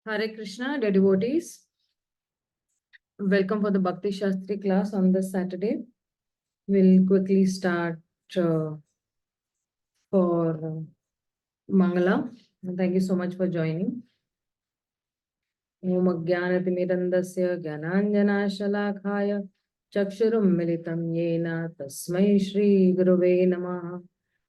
Hare Krishna, dear devotees. Welcome for the Bhakti Shastri class on this Saturday. We'll quickly start for Mangala. Thank you so much for joining. Om Ajnanatimidandasya Gyananjanashalakaya Chakshurum Militam Yena Tasmai Shri Guruve Namaha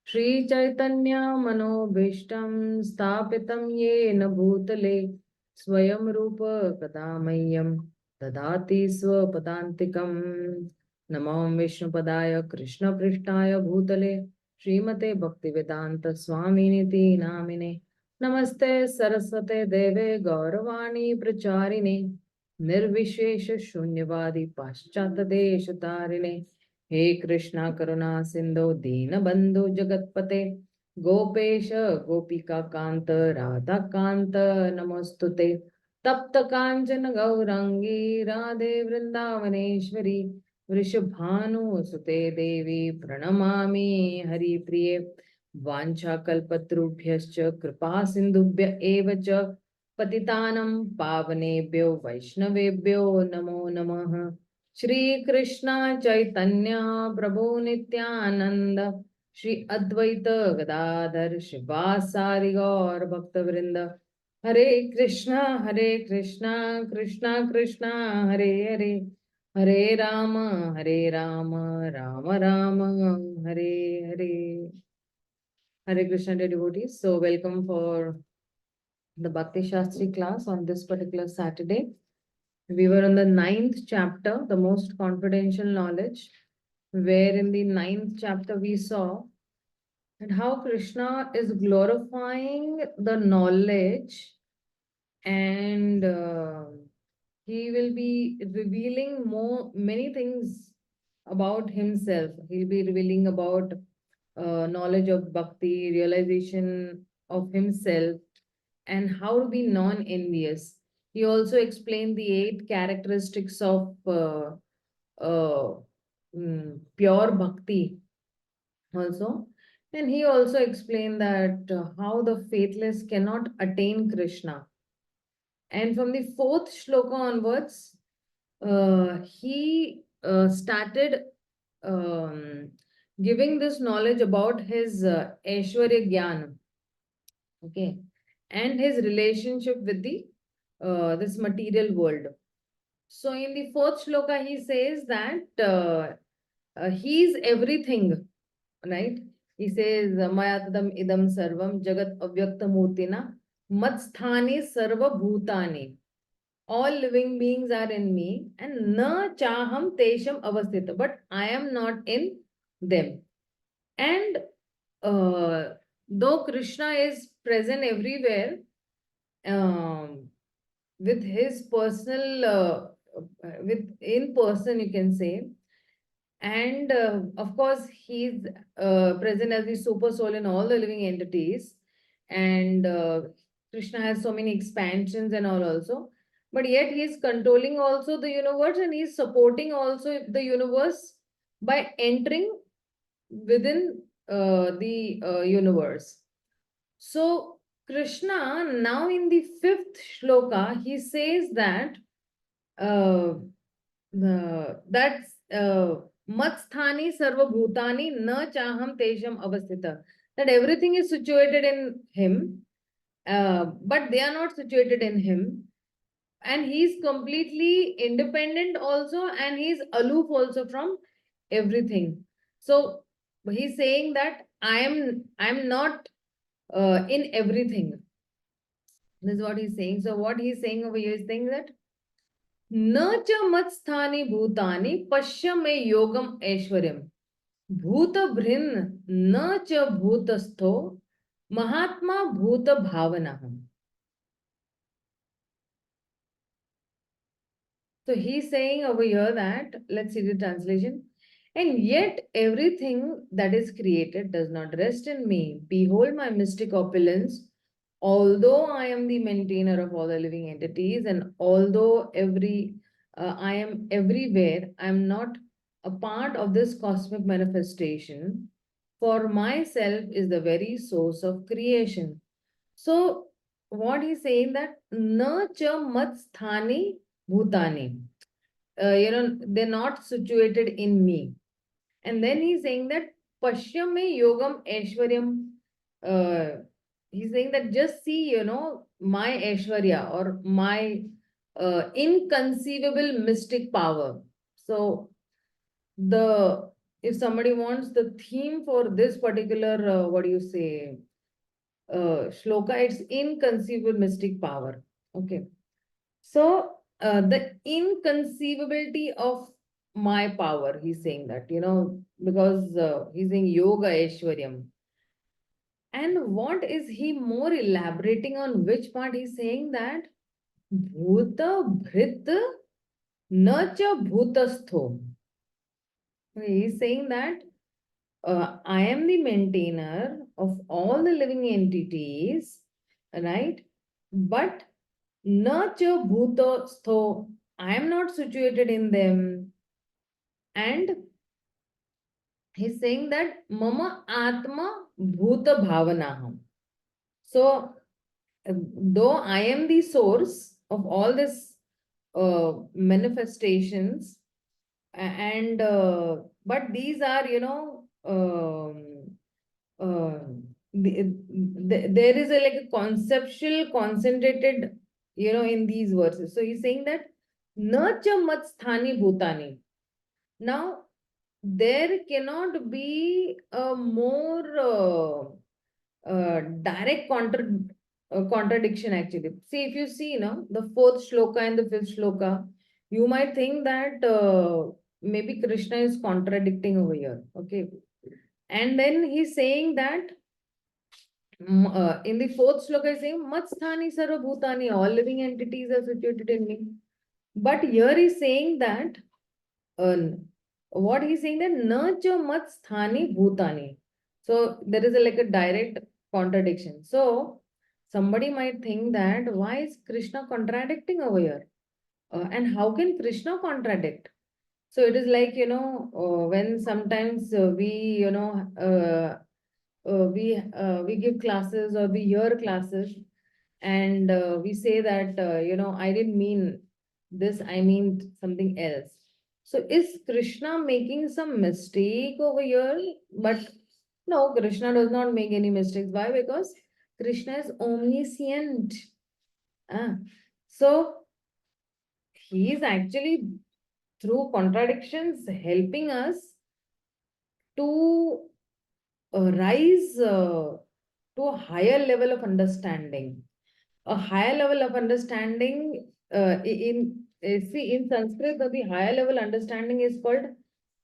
Shri Chaitanya Manobhishtam Stapitam Yena Bhutale Swayam Rupa Kadamayam Dadati Swapadantikam Namam Vishnupadaya Krishna Prishtaya Bhutale Srimate Bhaktivedanta Swaminiti Namine Namaste Saraswate Deve Gauravani Pracharine Nirvishesha Shunyavadi Paschatadesh He Krishna Karuna Sindhu Dina Bandhu Jagatpate Gopesha Gopika Kanta Radha Kanta Namostute Tapta Kanchana Gaurangi Radhe Vrindavaneshwari Vrishabhanu Sute Devi Pranamami Hari Priye वाञ्छाकल्पतरुभ्यश्च कृपा सिन्धुभ्य एव च पतितानं पावनेभ्यो वैष्णवेभ्यो नमो नमः श्रीकृष्ण चैतन्य प्रभु नित्यानंद श्री अद्वैत गदाधर शिवासारि गौर भक्तवृंद हरे Krishna Krishna Krishna Hare Hare Hare Ram Ram Ram Hare Hare. Hare Krishna dear devotees. So welcome for the Bhakti Shastri class on this particular Saturday. We were on the 9th chapter, the most confidential knowledge, where in the 9th chapter we saw and how Krishna is glorifying the knowledge and he will be revealing many things about himself. He'll be revealing about knowledge of bhakti, realization of himself, and how to be non-envious. He also explained the 8 characteristics of uh, pure bhakti also. And he also explained that how the faithless cannot attain Krishna. And from the 4th shloka onwards, he started um, giving this knowledge about his Aishwarya Gyan, okay, and his relationship with the this material world. So in the 4th shloka, he says that he is everything, right? He says, Mayatadam idam sarvam jagat avyakta murtina matsthani sarva bhutani. All living beings are in me and na chaham tesham avasthita, but I am not in them. And though Krishna is present everywhere, um, with his personal, with in person, you can say, and of course, he's present as the super soul in all the living entities, and Krishna has so many expansions and all also. But yet he is controlling also the universe and he is supporting also the universe by entering within the universe. So Krishna now in the 5th shloka he says that that's matsthani sarva bhutani na chaham tesham avasthita, that everything is situated in him, but they are not situated in him, and he's completely independent also and he's aloof also from everything. So he's saying that I'm not in everything. This is what he's saying. So what he's saying over here is saying that न च मत्स्थानि भूतानि पश्य मे योगम ऐश्वर्यम भूत भृन्न न च भूतस्थो महात्मा भूत भावना. So he's saying over here that, let's see the translation. And yet everything that is created does not rest in me. Behold my mystic opulence. Although I am the maintainer of all the living entities, and although I am everywhere, I am not a part of this cosmic manifestation. For myself is the very source of creation. So what he's saying that na cha mat sthani bhutani. They're not situated in me. And then he's saying that pashyame yogam aishwaryam. He's saying that just see, my aishwarya or my inconceivable mystic power. So the if somebody wants the theme for this particular what do you say shloka, it's inconceivable mystic power. Okay, so the inconceivability of my power, he's saying that, because he's saying yoga aishwaryam. And what is he more elaborating on which part? He's saying that bhuta bhrit na cha bhutastho. He's saying that I am the maintainer of all the living entities, right? But na cha bhutastho, I am not situated in them. And he's saying that mama atma bhuta bhavanaham. So, though I am the source of all this manifestations, and but these are, uh, there is a like a conceptual concentrated, in these verses. So he's saying that na cha mat sthani bhutani. Now, there cannot be a more direct contradiction actually. See, if you see, the fourth shloka and the fifth shloka, you might think that maybe Krishna is contradicting over here. Okay. And then he's saying that in the fourth shloka, he's saying, Matsthani sarvabhutani, all living entities are situated in me. But here he's saying that uh, what he's saying that na cha mat sthani bhutani. So there is a like a direct contradiction. So somebody might think that why is Krishna contradicting over here? And how can Krishna contradict? So it is like, when sometimes we give classes or we hear classes, and we say that, I didn't mean this, I mean something else. So is Krishna making some mistake over here? But no, Krishna does not make any mistakes. Why? Because Krishna is omniscient. Ah. So he is actually, through contradictions, helping us to rise to a higher level of understanding. A higher level of understanding see, in Sanskrit, the higher level understanding is called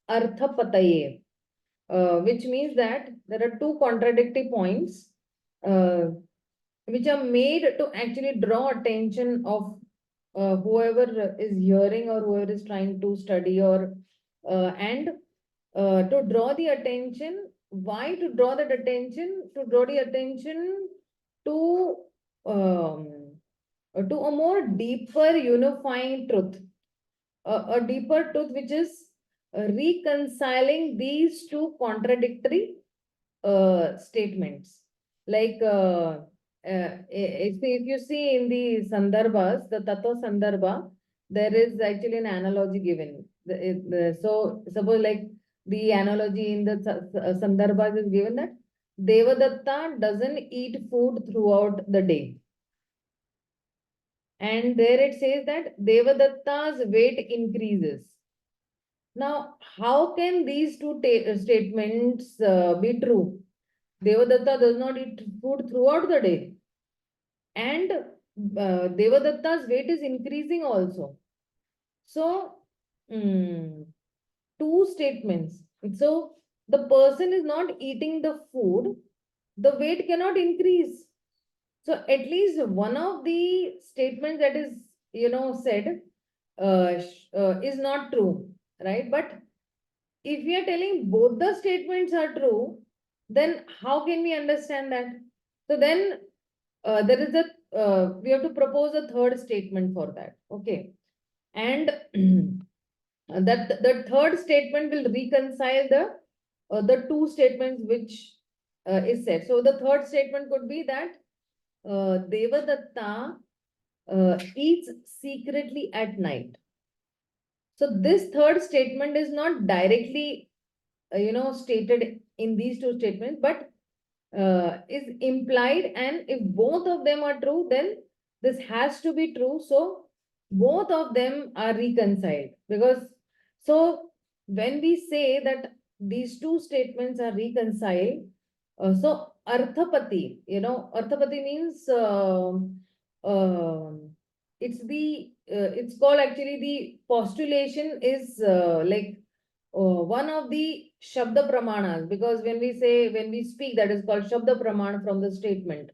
arthapataye, which means that there are two contradictory points uh, which are made to actually draw attention of whoever is hearing or whoever is trying to study, or and to draw the attention. Why to draw that attention? To draw the attention to a more deeper unifying truth, a deeper truth which is reconciling these two contradictory statements. Like if you see in the sandarbhas, the tattva sandarbha, there is actually an analogy given. So suppose like the analogy in the sandarbhas is given that Devadatta doesn't eat food throughout the day. And there it says that Devadatta's weight increases. Now, how can these two statements be true? Devadatta does not eat food throughout the day. And Devadatta's weight is increasing also. So, two statements. So, the person is not eating the food, the weight cannot increase. So, at least one of the statements that is, said is not true, right? But if we are telling both the statements are true, then how can we understand that? So then there is we have to propose a third statement for that. Okay. And that the third statement will reconcile the two statements which is said. So the third statement could be that Devadatta eats secretly at night. So this third statement is not directly, stated in these two statements, but is implied. And if both of them are true, then this has to be true. So both of them are reconciled, because so when we say that these two statements are reconciled, so arthapati, arthapati means it's called, actually the postulation is one of the Shabda Pramanas, because when we speak, that is called Shabda Pramana from the statement,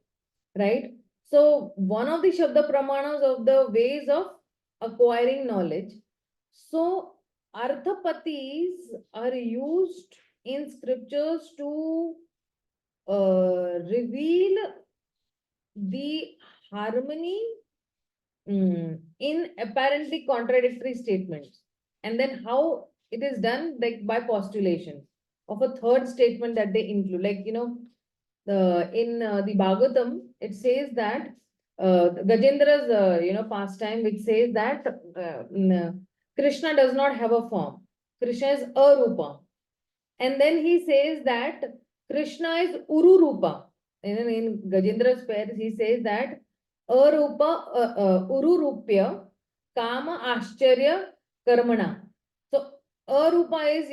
right? So one of the Shabda Pramanas of the ways of acquiring knowledge. So Arthapatis are used in scriptures to reveal the harmony in apparently contradictory statements, and then how it is done, like by postulation of a third statement that they include, in the Bhagavatam it says that Gajendra's pastime, which says that Krishna does not have a form, Krishna is arupa, and then he says that Krishna is ururupa. In Gajendra's prayer, he says that arupa, ururupya, kama ascharya karmana. So arupa is,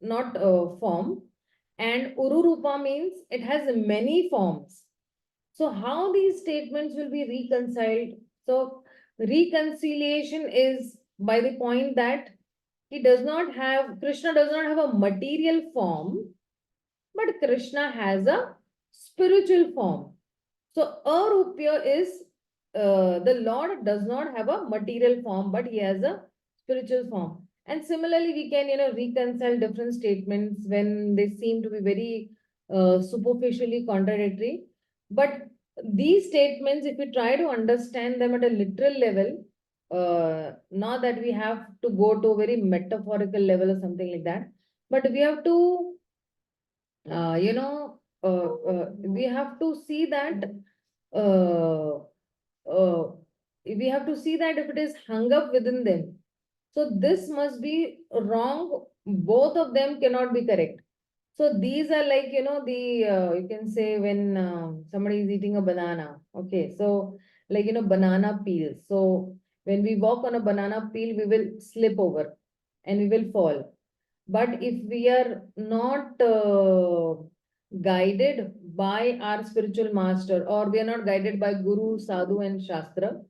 not form, and ururupa means it has many forms. So how these statements will be reconciled? So reconciliation is by the point that Krishna does not have a material form, but Krishna has a spiritual form. So Arupya is, the Lord does not have a material form, but he has a spiritual form. And similarly, we can, reconcile different statements when they seem to be very superficially contradictory. But these statements, if we try to understand them at a literal level, not that we have to go to a very metaphorical level or something like that, but we have to, we have to see that, uh, uh, we have to see that if it is hung up within them, so this must be wrong. Both of them cannot be correct. So these are like, the, you can say when somebody is eating a banana. Okay. So like, banana peels. So when we walk on a banana peel, we will slip over and we will fall. But if we are not guided by our spiritual master, or we are not guided by Guru, Sadhu, and Shastra,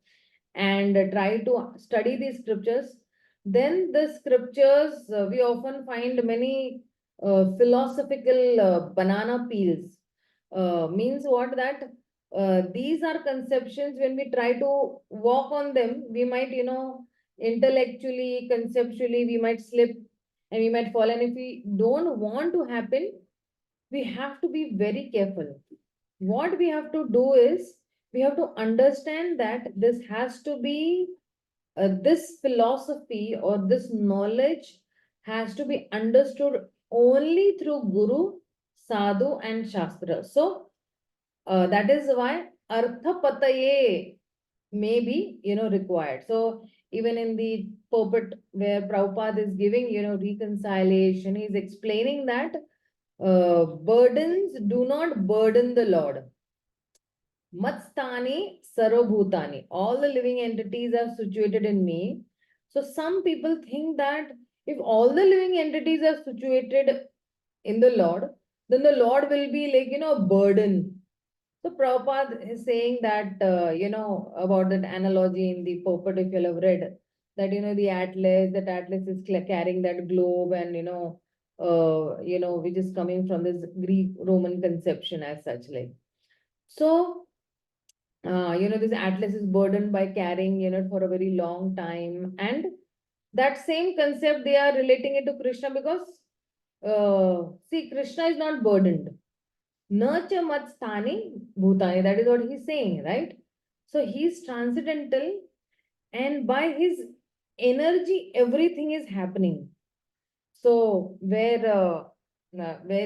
and try to study these scriptures, then the scriptures, we often find many philosophical banana peels. Means what? That these are conceptions, when we try to walk on them, we might, intellectually, conceptually, we might slip and we might fall. And if we don't want to happen, we have to be very careful. What we have to do is, we have to understand that this has to be, this philosophy or this knowledge has to be understood only through Guru, Sadhu, and Shastra. So that is why Arthapataye may be, required. So even in the purport where Prabhupada is giving, reconciliation, he is explaining that burdens do not burden the Lord. Matstani sarvabhutani. All the living entities are situated in me. So some people think that if all the living entities are situated in the Lord, then the Lord will be like, a burden. So Prabhupada is saying that, about that analogy in the purport, if you'll have read, that, that Atlas is carrying that globe, and, which is coming from this Greek Roman conception as such, like. So, this Atlas is burdened by carrying, for a very long time. And that same concept, they are relating it to Krishna, because, see, Krishna is not burdened. Nacha matstani bhutani. That is what he's saying, right? So he's transcendental, and by his energy, everything is happening. So where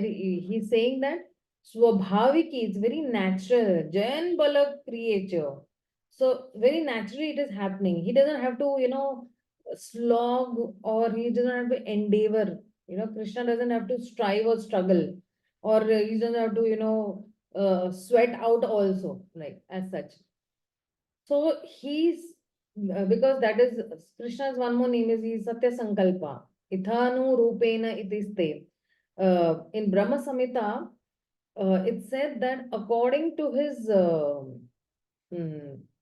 he's saying that Swabhaviki, it's very natural. Jayan Balak creature. So very naturally it is happening. He doesn't have to, slog, or he doesn't have to endeavor. Krishna doesn't have to strive or struggle, or he doesn't have to, sweat out also, like as such. So he's because that is Krishna's one more name is he's Satya Sankalpa. Ithanu Rupena Itiste. In Brahma Samhita, it said that according to his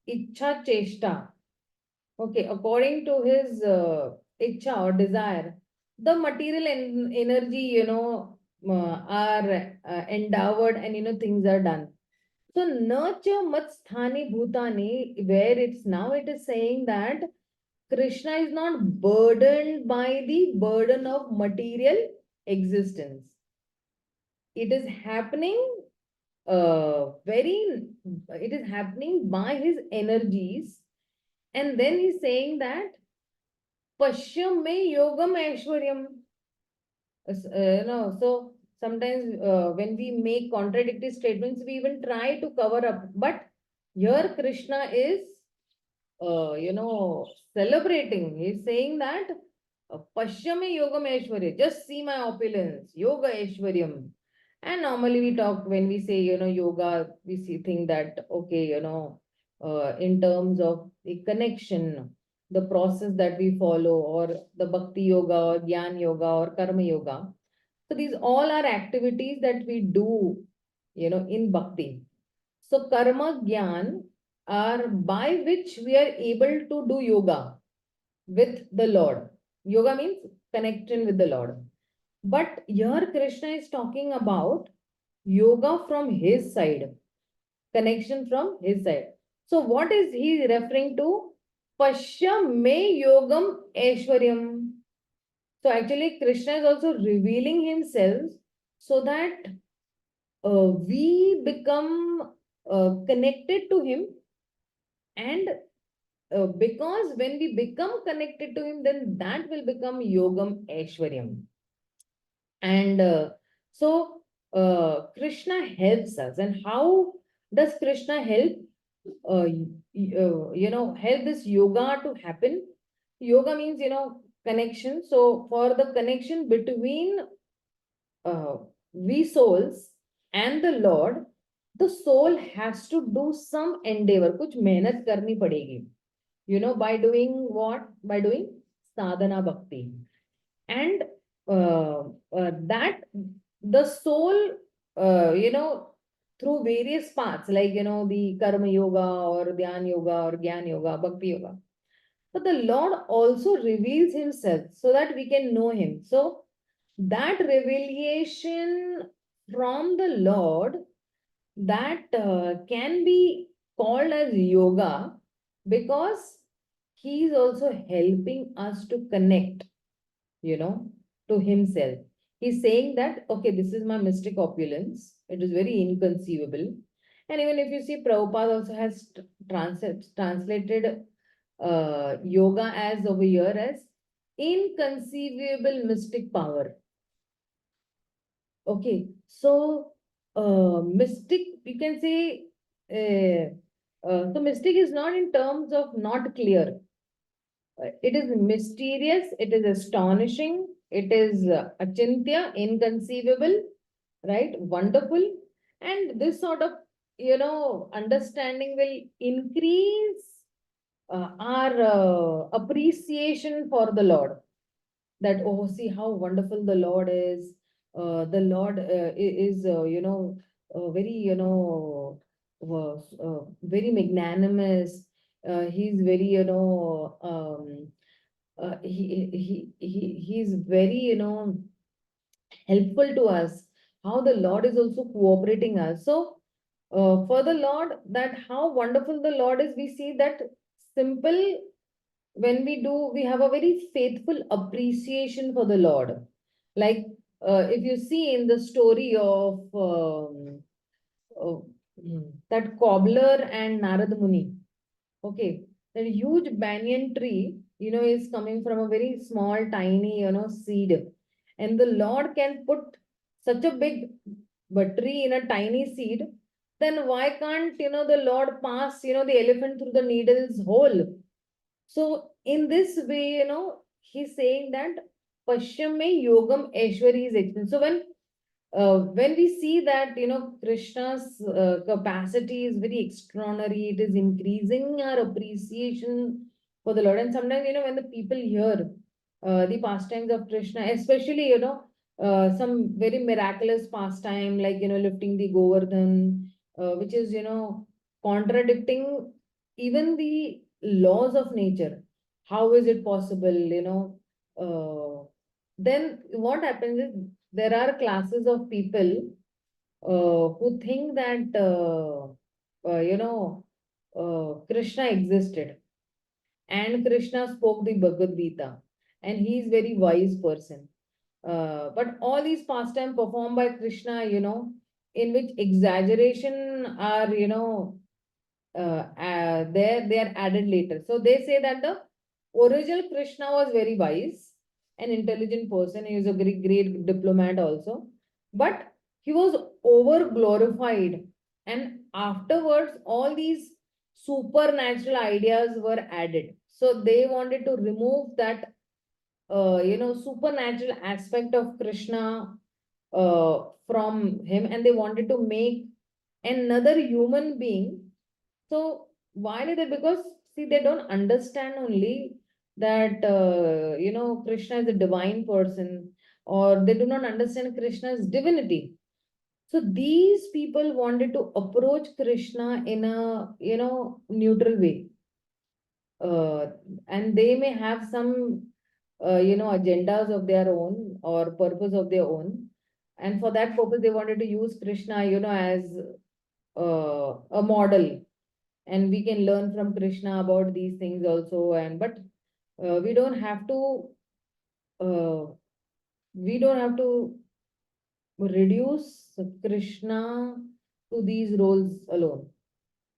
Ichha Cheshta, okay, according to his Ichha or desire, the material energy, are endowed, and things are done. So nurture matsthani bhutani, where it's now it is saying that Krishna is not burdened by the burden of material existence. It is happening it is happening by his energies. And then he's saying that Pashyam me yogam aishwaryam. So sometimes when we make contradictory statements, we even try to cover up. But here Krishna is, celebrating. He's saying that Pashyame Yogam Aishwarya, just see my opulence, Yoga Aishwaryam. And normally we talk when we say, yoga, we think that, okay, in terms of the connection, the process that we follow, or the Bhakti Yoga, or Gyan Yoga, or Karma Yoga. So these all are activities that we do, in Bhakti. So Karma Gyan are by which we are able to do yoga with the Lord. Yoga means connection with the Lord. But here Krishna is talking about yoga from his side, connection from his side. So what is he referring to? Pashya me yogam aishwaryam. So actually Krishna is also revealing himself so that we become connected to him. And because when we become connected to him, then that will become yogam aishwaryam. And Krishna helps us. And how does Krishna help? Help this yoga to happen. Yoga means, connection. So for the connection between we souls and the Lord, the soul has to do some endeavor. कुछ मेहनत करनी पड़ेगी. By doing what? By doing sadhana bhakti. And that the soul, through various paths, like, the karma yoga, or dhyan yoga, or gyan yoga, bhakti yoga. But the Lord also reveals himself so that we can know him. So that revelation from the Lord, that can be called as yoga, because he is also helping us to connect, to himself. He's saying that, okay, this is my mystic opulence. It is very inconceivable. And even if you see, Prabhupada also has translated yoga as over here as inconceivable mystic power. Okay, so mystic, you can say, so mystic is not in terms of not clear. It is mysterious, it is astonishing, it is achintya, inconceivable, right? Wonderful. And this sort of, understanding will increase our appreciation for the Lord. That, oh, see how wonderful the Lord is. The Lord is, very, very magnanimous. He's very, he's very, helpful to us. How the Lord is also cooperating us. So, for the Lord, that how wonderful the Lord is, we see that simple, when we do, we have a very faithful appreciation for the Lord. Like, if you see in the story of that cobbler and Narad Muni, okay, that huge banyan tree, is coming from a very small, tiny, seed. And the Lord can put such a big tree in a tiny seed, then why can't, the Lord pass, the elephant through the needle's hole? So in this way, he's saying that Pashyame Yogam Aishwari is explained. So when we see that, Krishna's capacity is very extraordinary, it is increasing our appreciation for the Lord. And sometimes, when the people hear the pastimes of Krishna, especially, some very miraculous pastime, like, lifting the Govardhan, which is, contradicting even the laws of nature. How is it possible, then what happens is there are classes of people who think that Krishna existed and Krishna spoke the Bhagavad Gita and he is very wise person. But all these pastimes performed by Krishna, in which exaggeration are, there they are added later. So they say that the original Krishna was very wise, an intelligent person. He was a very great diplomat also, but he was over glorified, and afterwards all these supernatural ideas were added. So they wanted to remove that supernatural aspect of Krishna from him, and they wanted to make another human being. So why is it? Because see, they don't understand only that Krishna is a divine person, or they do not understand Krishna's divinity. So these people wanted to approach Krishna in a neutral way, uh, and they may have some agendas of their own or purpose of their own, and for that purpose they wanted to use Krishna as a model, and we can learn from Krishna about these things also. And but we don't have to uh, we don't have to reduce Krishna to these roles alone.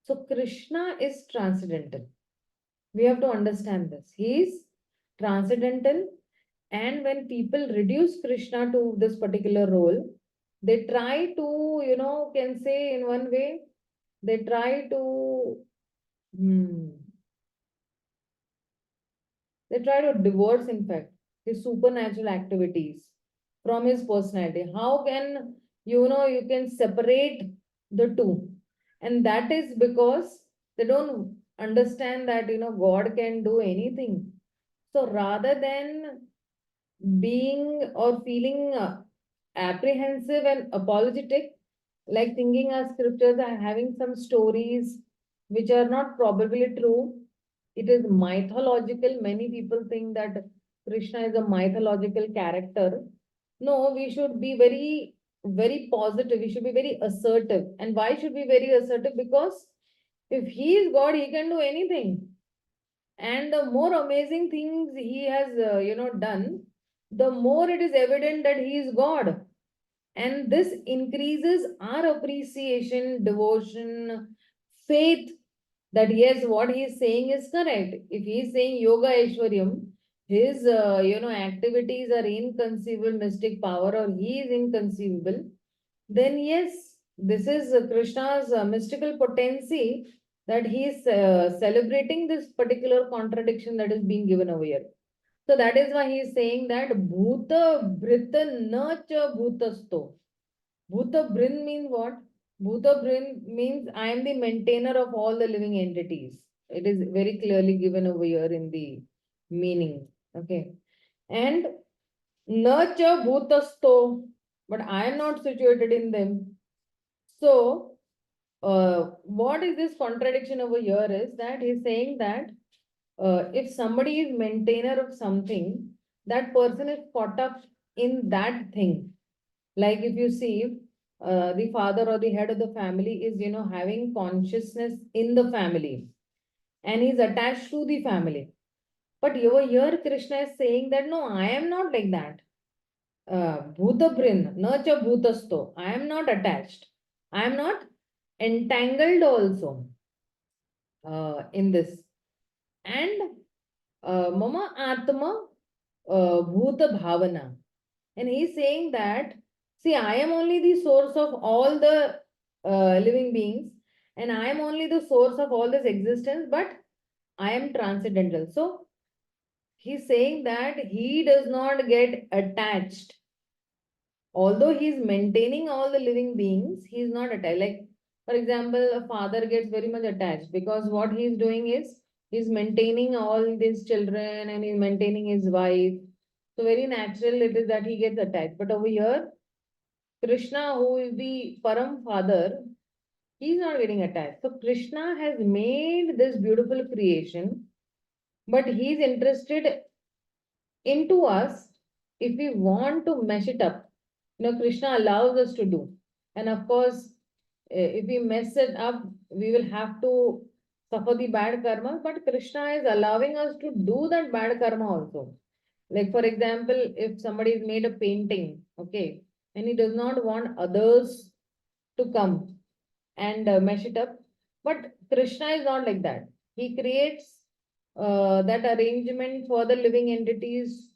So Krishna is transcendental. We have to understand this. He is transcendental, and when people reduce Krishna to this particular role, they try to, can say in one way, they try to hmm, they try to divorce, in fact, his supernatural activities from his personality. How can you can separate the two? And that is because they don't understand that God can do anything. So rather than being or feeling apprehensive and apologetic, like thinking our scriptures are having some stories which are not probably true, it is mythological. Many people think that Krishna is a mythological character. No, we should be very, very positive. We should be very assertive. And why should we be very assertive? Because if he is God, he can do anything. And the more amazing things he has, done, the more it is evident that he is God. And this increases our appreciation, devotion, faith that yes, what he is saying is correct. If he is saying yoga aishwaryam, his activities are inconceivable mystic power, or he is inconceivable, then yes, this is Krishna's mystical potency, that he is celebrating this particular contradiction that is being given over here. So that is why he is saying that Bhuta Brita na cha Bhutasto. Bhuta Brin means what? Bhuta Brin means I am the maintainer of all the living entities. It is very clearly given over here in the meaning. Okay. And na cha Bhutasto, but I am not situated in them. So, what is this contradiction over here is that he's saying that if somebody is maintainer of something, that person is caught up in that thing. Like if you see, the father or the head of the family is, having consciousness in the family and he's attached to the family. But over here, Krishna is saying that no, I am not like that. Bhutabrin, nacha bhutasto. I am not attached. I am not entangled also in this. And Mama Atma Bhuta Bhavana. And he's saying that See, I am only the source of all the living beings, and I am only the source of all this existence, but I am transcendental. So he's saying that he does not get attached. Although he's maintaining all the living beings, he's not attached. Like, for example, a father gets very much attached because what he's doing is he's maintaining all these children and he's maintaining his wife. So very natural it is that he gets attached. But over here, Krishna, who is the Param Father, he's not getting attached. So Krishna has made this beautiful creation, but he's interested into us if we want to mesh it up. Krishna allows us to do. And of course, if we mess it up, we will have to suffer the bad karma. But Krishna is allowing us to do that bad karma also. Like, for example, if somebody has made a painting, okay, and he does not want others to come and mesh it up. But Krishna is not like that. He creates that arrangement for the living entities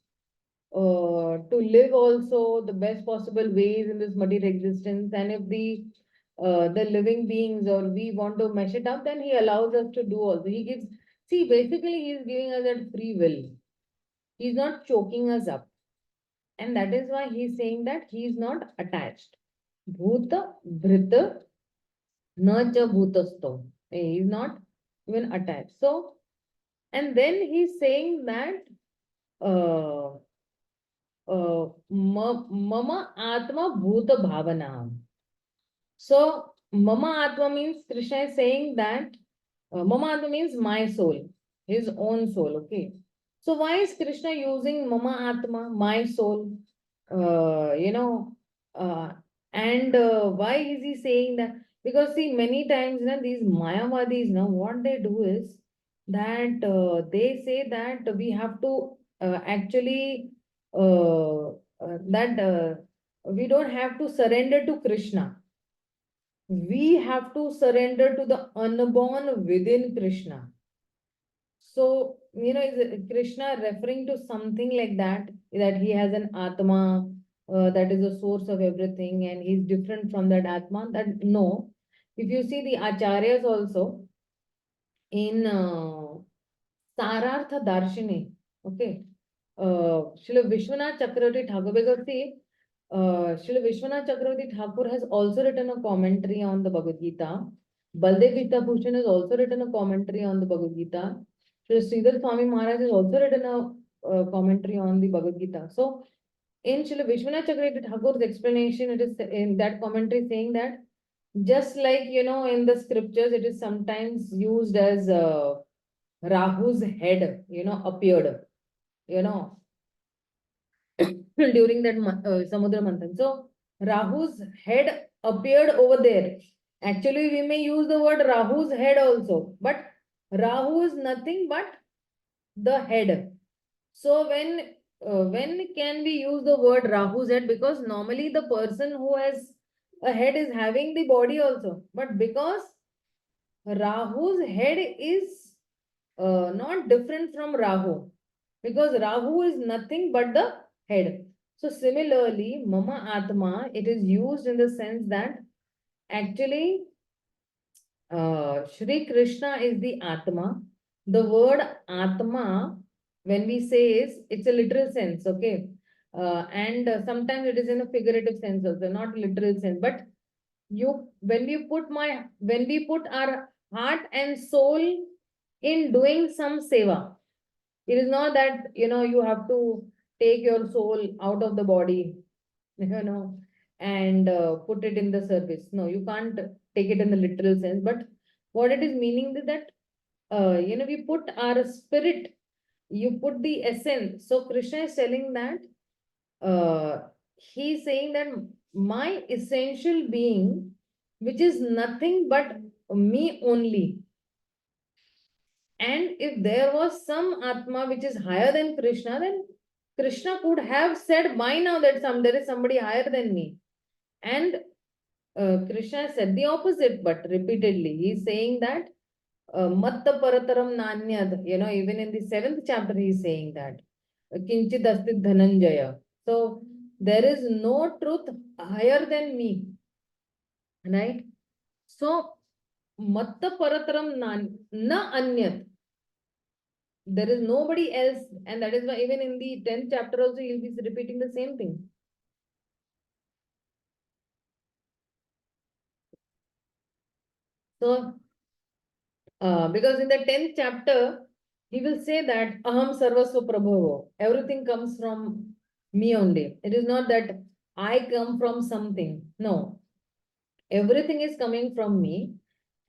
to live also the best possible ways in this material existence. And if the living beings or we want to mesh it up, then he allows us to do also. He gives, see, basically he is giving us that free will. He's not choking us up. And that is why he's saying that he is not attached. Bhuta Bhrita na cha bhutasto. He is not even attached. So, and then he's saying that uh, mama atma bhuta bhavana. So, mama atma means Krishna is saying that mama atma means my soul, his own soul. Okay. So, why is Krishna using mama atma, my soul? Uh, you know, uh, and why is he saying that? Because see, many times, these Mayavadis, what they do is that they say that we have to actually that we don't have to surrender to Krishna. We have to surrender to the unborn within Krishna. So, is Krishna referring to something like that he has an Atma that is the source of everything and he's different from that Atma? That no. If you see the Acharyas also in Sarartha Darshini, okay, Srila Vishwanath Chakravarti Thakur, because see, Srila Vishwanath Chakravarti Thakur has also written a commentary on the Bhagavad Gita. Baldev Gita Bhushan has also written a commentary on the Bhagavad Gita. Srila Sridhar Swami Maharaj has also written a commentary on the Bhagavad Gita. So, in Srila Vishwanath Chakravarti Thakur's explanation, it is in that commentary saying that just like, in the scriptures, it is sometimes used as Rahu's head, appeared, you know, during that Samudra Manthan. So Rahu's head appeared over there. Actually, we may use the word Rahu's head also, but Rahu is nothing but the head. So when can we use the word Rahu's head? Because normally the person who has a head is having the body also, but because Rahu's head is not different from Rahu, because Rahu is nothing but the head. So similarly, Mama Atma, it is used in the sense that actually Shri Krishna is the Atma. The word Atma, when we say is, it's a literal sense, okay? And sometimes it is in a figurative sense also, not literal sense. But when we put our heart and soul in doing some seva, it is not that, you have to take your soul out of the body, and put it in the service. No, you can't take it in the literal sense. But what it is meaning is that, we put our spirit, you put the essence. So Krishna is telling that, he's saying that my essential being, which is nothing but me only. And if there was some Atma which is higher than Krishna, then Krishna could have said by now that there is somebody higher than me. And Krishna said the opposite, but repeatedly. He's saying that Matta Parataram Nanyad, even in the 7th chapter, he's saying that. Kinchit Asti Dhananjaya. So there is no truth higher than me. Right? So, matta parataram na anyat. There is nobody else, and that is why even in the 10th chapter also you'll be repeating the same thing. So, because in the 10th chapter, he will say that Aham Sarvasva Prabhavo. Everything comes from me only. It is not that I come from something. No, everything is coming from me.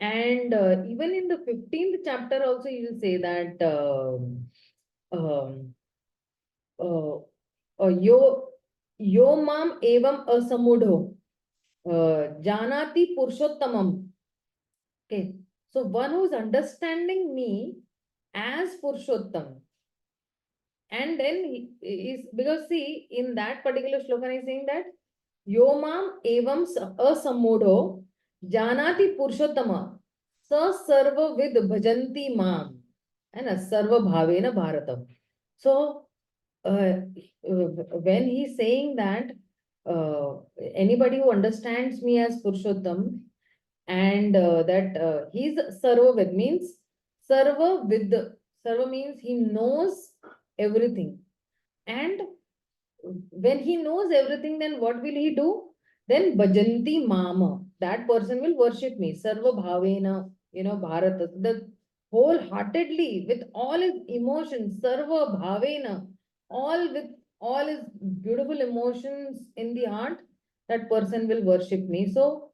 And even in the 15th chapter also, he will say that um, uh, yo mam evam asamudho janati purushottamam. Okay, so one who is understanding me as Purushottam. And then he is, because see, in that particular sloka, he is saying that Yomam evam asamudho janati Purushottama sa sarva vid bhajanti mam and sarva bhavena bharatam. So, when he is saying that anybody who understands me as Purushottam and that he's Sarvavid means Sarvavid. Sarva means he knows everything. And when he knows everything, then what will he do? Then Bhajanti Mama. That person will worship me. Sarva Bhavena, Bharata. The wholeheartedly, with all his emotions, Sarva Bhavena, all with all his beautiful emotions in the heart, that person will worship me. So,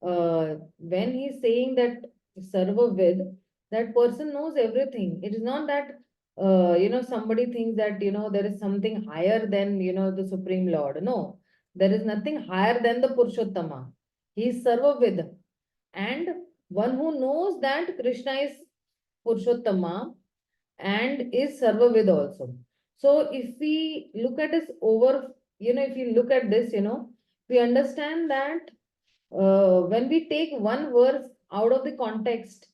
when he's saying that Sarva Vid, that person knows everything. It is not that somebody thinks that, there is something higher than, the Supreme Lord. No, there is nothing higher than the Purushottama. He is Sarvavid. And one who knows that Krishna is Purushottama and is Sarvavid also. So if we look at this if you look at this, we understand that when we take one verse out of the context,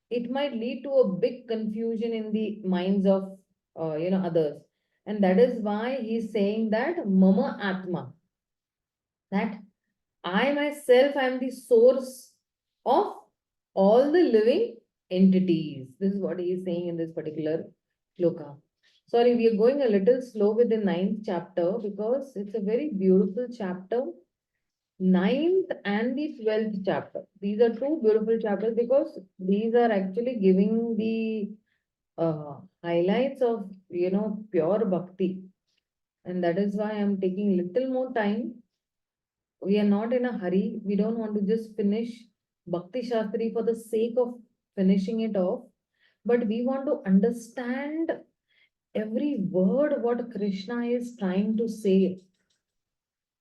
it might lead to a big confusion in the minds of others, and that is why he's saying that mama atma, that I myself am the source of all the living entities. This is what he is saying in this particular shloka. Sorry, we are going a little slow with the 9th chapter because it's a very beautiful chapter. 9th and the 12th chapter. These are two beautiful chapters because these are actually giving the highlights of, pure bhakti. And that is why I'm taking little more time. We are not in a hurry. We don't want to just finish Bhakti Shastri for the sake of finishing it off. But we want to understand every word what Krishna is trying to say.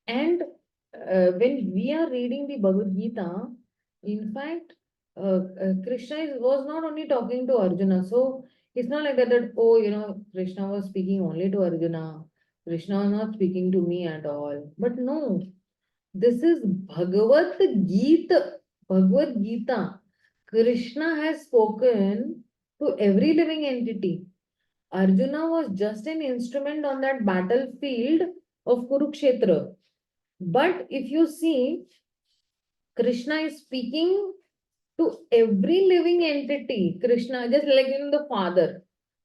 And when we are reading the Bhagavad Gita, in fact, Krishna was not only talking to Arjuna. So it's not like that, oh, Krishna was speaking only to Arjuna. Krishna was not speaking to me at all. But no, this is Bhagavad Gita. Bhagavad Gita. Krishna has spoken to every living entity. Arjuna was just an instrument on that battlefield of Kurukshetra. But if you see, Krishna is speaking to every living entity. Krishna, just like the father.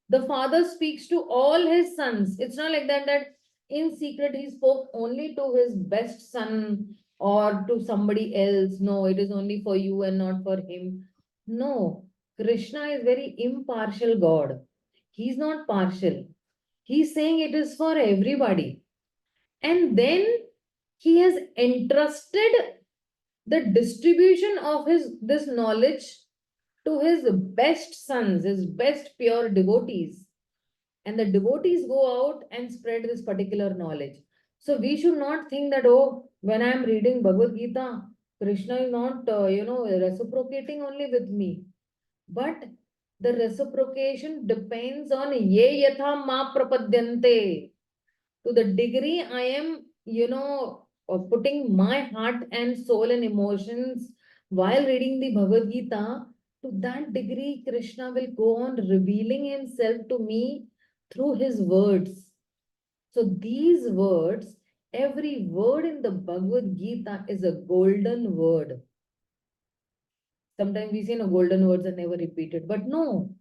The father speaks to all his sons. It's not like that in secret he spoke only to his best son or to somebody else. No, it is only for you and not for him. No, Krishna is very impartial God. He's not partial. He's saying it is for everybody. And then he has entrusted the distribution of this knowledge to his best sons, his best pure devotees. And the devotees go out and spread this particular knowledge. So we should not think that, oh, when I am reading Bhagavad Gita, Krishna is not, reciprocating only with me. But the reciprocation depends on ye yatha ma prapadyante. To the degree I am, putting my heart and soul and emotions while reading the Bhagavad Gita, to that degree, Krishna will go on revealing himself to me through his words. So these words Every word in the Bhagavad Gita is a golden word. Sometimes we say no, golden words are never repeated, but no,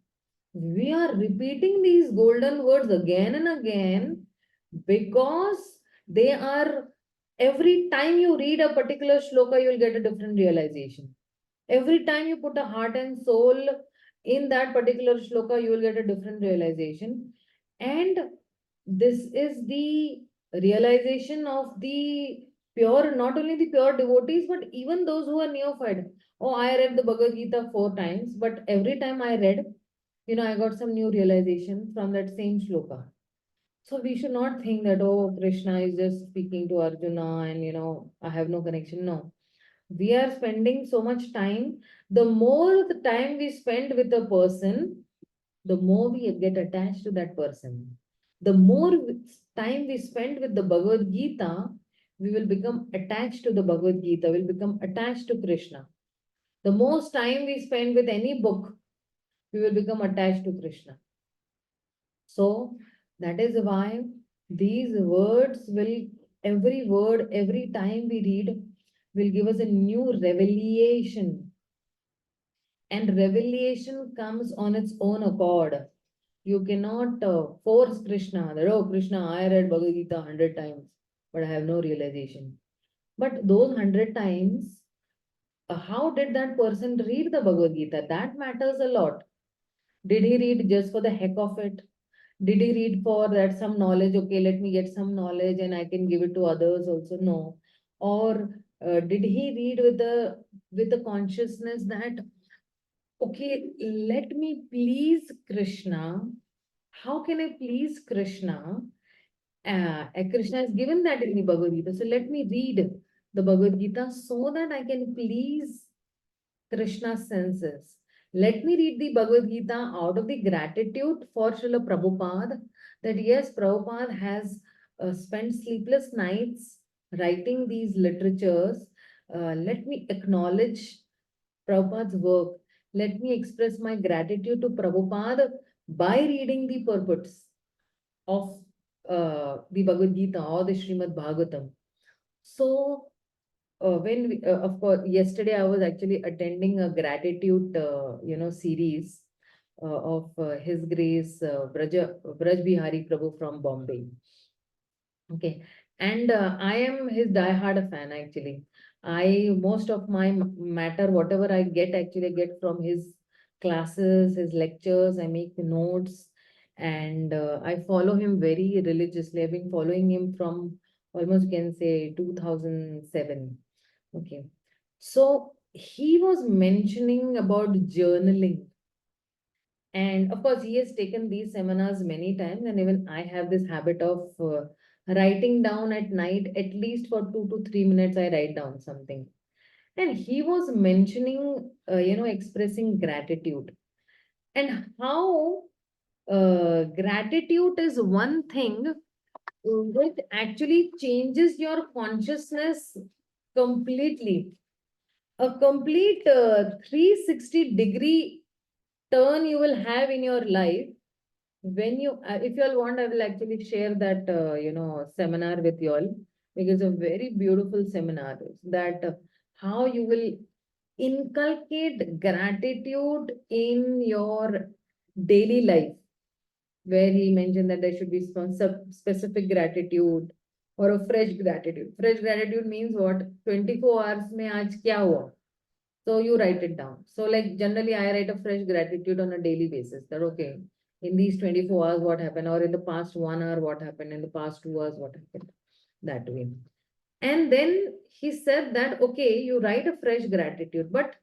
we are repeating these golden words again and again because they are, every time you read a particular shloka, you'll get a different realization. Every time you put a heart and soul in that particular shloka, you will get a different realization. And this is the realization of the pure, not only the pure devotees, but even those who are neophyte. Oh, I read the Bhagavad Gita 4 times, but every time I read, I got some new realization from that same shloka. So we should not think that, oh, Krishna is just speaking to Arjuna and, I have no connection. No, we are spending so much time. The more the time we spend with a person, the more we get attached to that person. The more time we spend with the Bhagavad Gita, we will become attached to the Bhagavad Gita, will become attached to Krishna. The most time we spend with any book, we will become attached to Krishna. So that is why these words will, every word, every time we read, will give us a new revelation. And revelation comes on its own accord. You cannot force Krishna that, oh, Krishna, I read Bhagavad Gita 100 times, but I have no realization. But those 100 times, how did that person read the Bhagavad Gita? That matters a lot. Did he read just for the heck of it? Did he read for that some knowledge? Okay, let me get some knowledge and I can give it to others also. No. Or did he read with the consciousness that, okay, let me please Krishna. How can I please Krishna? Krishna has given that in the Bhagavad Gita. So let me read the Bhagavad Gita so that I can please Krishna's senses. Let me read the Bhagavad Gita out of the gratitude for Srila Prabhupada, that yes, Prabhupada has spent sleepless nights writing these literatures. Let me acknowledge Prabhupada's work. Let me express my gratitude to Prabhupada by reading the purports of the Bhagavad Gita or the Srimad Bhagavatam. So, of course, yesterday I was actually attending a gratitude, series of His Grace Braj Bihari Prabhu from Bombay. Okay, and I am his diehard fan actually. Most of my matter, whatever I get from his classes, his lectures. I make notes, and I follow him very religiously. I've been following him from almost, you can say, 2007. Okay, so he was mentioning about journaling. And of course, he has taken these seminars many times, and even I have this habit of writing down at night, at least for 2 to 3 minutes, I write down something. And he was mentioning, expressing gratitude and how gratitude is one thing which actually changes your consciousness completely. A complete 360-degree turn you will have in your life when you, if you all want, I will actually share that, seminar with you all, because a very beautiful seminar that how you will inculcate gratitude in your daily life, where he mentioned that there should be some specific gratitude or a fresh gratitude. Fresh gratitude means what? 24 hours mein aaj kya hua? So you write it down. So like generally I write a fresh gratitude on a daily basis that, okay, in these 24 hours, what happened? Or in the past 1 hour, what happened? In the past 2 hours, what happened? That way. And then he said that, okay, you write a fresh gratitude, but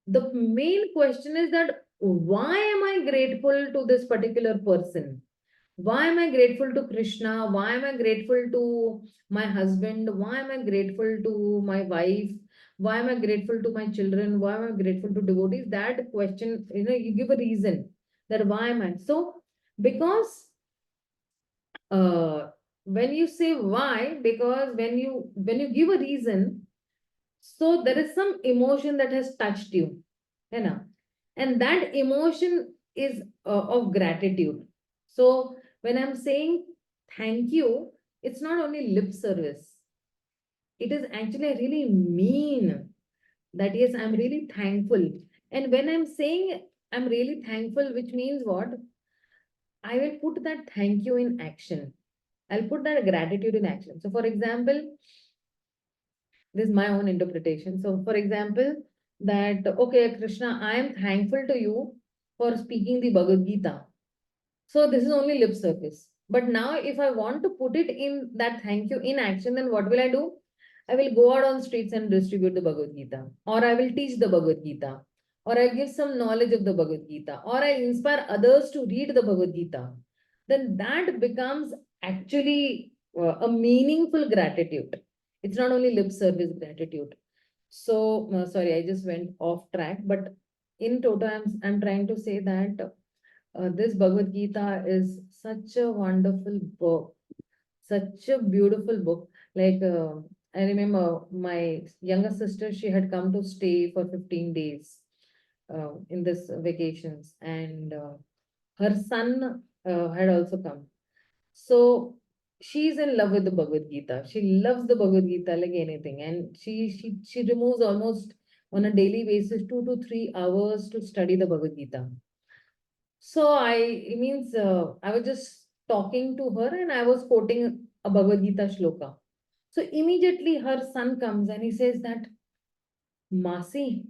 the main question is that why am I grateful to this particular person? Why am I grateful to Krishna? Why am I grateful to my husband? Why am I grateful to my wife? Why am I grateful to my children? Why am I grateful to devotees? That question, you give a reason that why am I? So, because when you say why, because when you give a reason, so there is some emotion that has touched you, you know, and that emotion is of gratitude. So when I'm saying thank you, it's not only lip service. It is actually I really mean that yes, I'm really thankful. And when I'm saying I'm really thankful, which means what? I will put that thank you in action. I'll put that gratitude in action. So, for example, this is my own interpretation. So, for example, that okay, Krishna, I am thankful to you for speaking the Bhagavad Gita. So this is only lip service. But now if I want to put it in that thank you in action, then what will I do? I will go out on streets and distribute the Bhagavad Gita. Or I will teach the Bhagavad Gita. Or I'll give some knowledge of the Bhagavad Gita. Or I'll inspire others to read the Bhagavad Gita. Then that becomes actually a meaningful gratitude. It's not only lip service gratitude. So, sorry, I just went off track. But in total, I'm trying to say that this Bhagavad Gita is such a wonderful book, such a beautiful book. Like, I remember my younger sister, she had come to stay for 15 days in this vacations, and her son had also come. So she's in love with the Bhagavad Gita. She loves the Bhagavad Gita like anything, and she removes almost on a daily basis 2 to 3 hours to study the Bhagavad Gita. So it means I was just talking to her and I was quoting a Bhagavad Gita shloka. So immediately her son comes and he says that, Masi,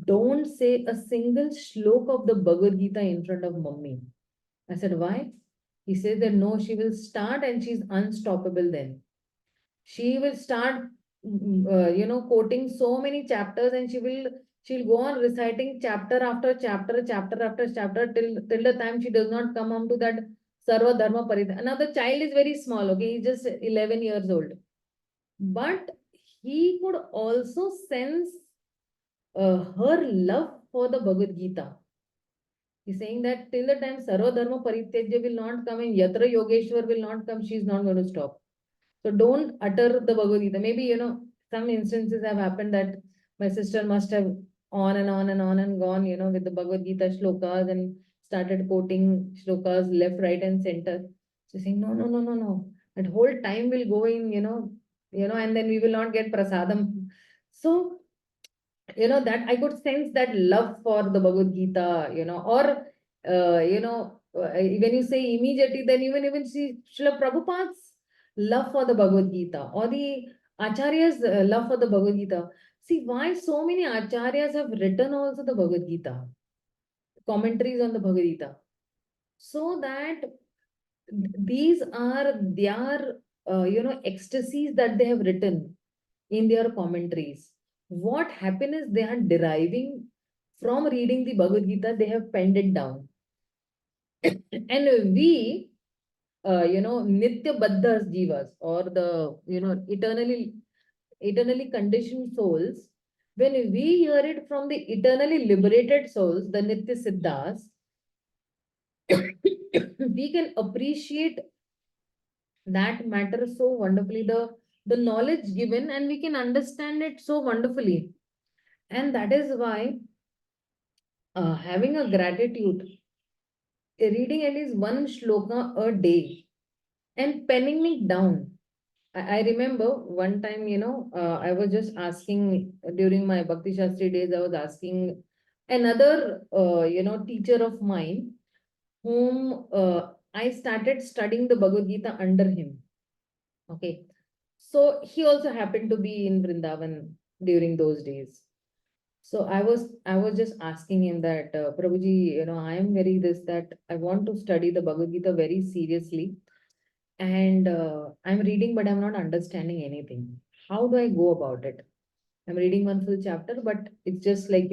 don't say a single shlok of the Bhagavad Gita in front of mummy. I said, why? He says that no, she will start and she's unstoppable then. She will start quoting so many chapters, and she'll go on reciting chapter after chapter, chapter after chapter, till the time she does not come on to that sarva dharma paritya. Now the child is very small, okay, he's just 11 years old, but he could also sense her love for the Bhagavad Gita. He's saying that till the time sarva dharma parityajya will not come and yatra yogeshwar will not come, she's not going to stop. So don't utter the Bhagavad Gita. Maybe, some instances have happened that my sister must have on and on and on and gone, with the Bhagavad Gita shlokas and started quoting shlokas left, right, and center. So saying, no, no, no, no, no. That whole time will go in, and then we will not get prasadam. So that I could sense that love for the Bhagavad Gita, or when you say immediately, then even see Srila Prabhupada's love for the Bhagavad Gita or the Acharya's love for the Bhagavad Gita. See why so many Acharyas have written also the Bhagavad Gita, commentaries on the Bhagavad Gita, so that these are their ecstasies that they have written in their commentaries. What happiness they are deriving from reading the Bhagavad Gita, they have penned it down. And we, Nitya Baddhas Jivas, or the, eternally conditioned souls, when we hear it from the eternally liberated souls, the Nitya Siddhas, we can appreciate that matter so wonderfully, the knowledge given, and we can understand it so wonderfully. And that is why having a gratitude, reading at least one shloka a day and penning it down. I remember one time, I was just asking during my Bhakti Shastri days, I was asking another, teacher of mine, whom I started studying the Bhagavad Gita under him. Okay. So he also happened to be in Vrindavan during those days. So I was just asking him that, Prabhuji, I am very this that I want to study the Bhagavad Gita very seriously, and I'm reading, but I'm not understanding anything. How do I go about it? I'm reading one full chapter, but it's just like,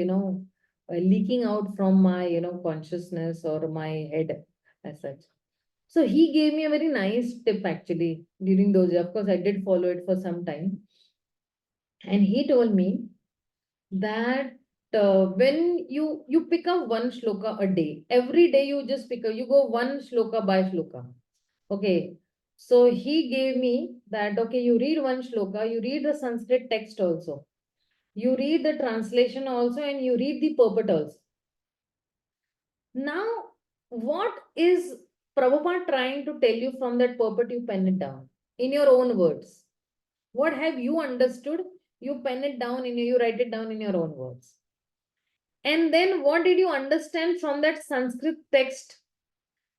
leaking out from my, consciousness or my head as such. So he gave me a very nice tip actually during those days. Of course, I did follow it for some time. And he told me that when you pick up one shloka a day, every day you just pick up, you go one shloka by shloka. Okay. So he gave me that, okay, you read one shloka, you read the Sanskrit text also, you read the translation also, and you read the purport also. Now, what is Prabhupada trying to tell you from that purport? You pen it down. in your own words. What have you understood? You pen it down you write it down in your own words. And then what did you understand from that Sanskrit text?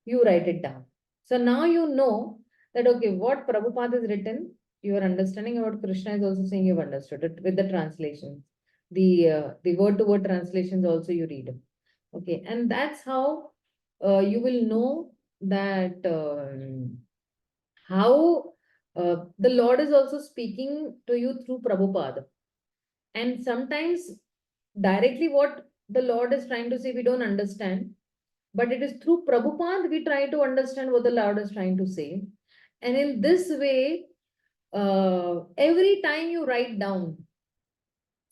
You write it down. So now you know that, okay, what Prabhupada has written, your understanding about Krishna is also saying you've understood it with the translations. The word-to-word translations also you read. Okay, and that's how you will know that how the Lord is also speaking to you through Prabhupada. And sometimes directly what the Lord is trying to say, we don't understand. But it is through Prabhupada we try to understand what the Lord is trying to say. And in this way, every time you write down,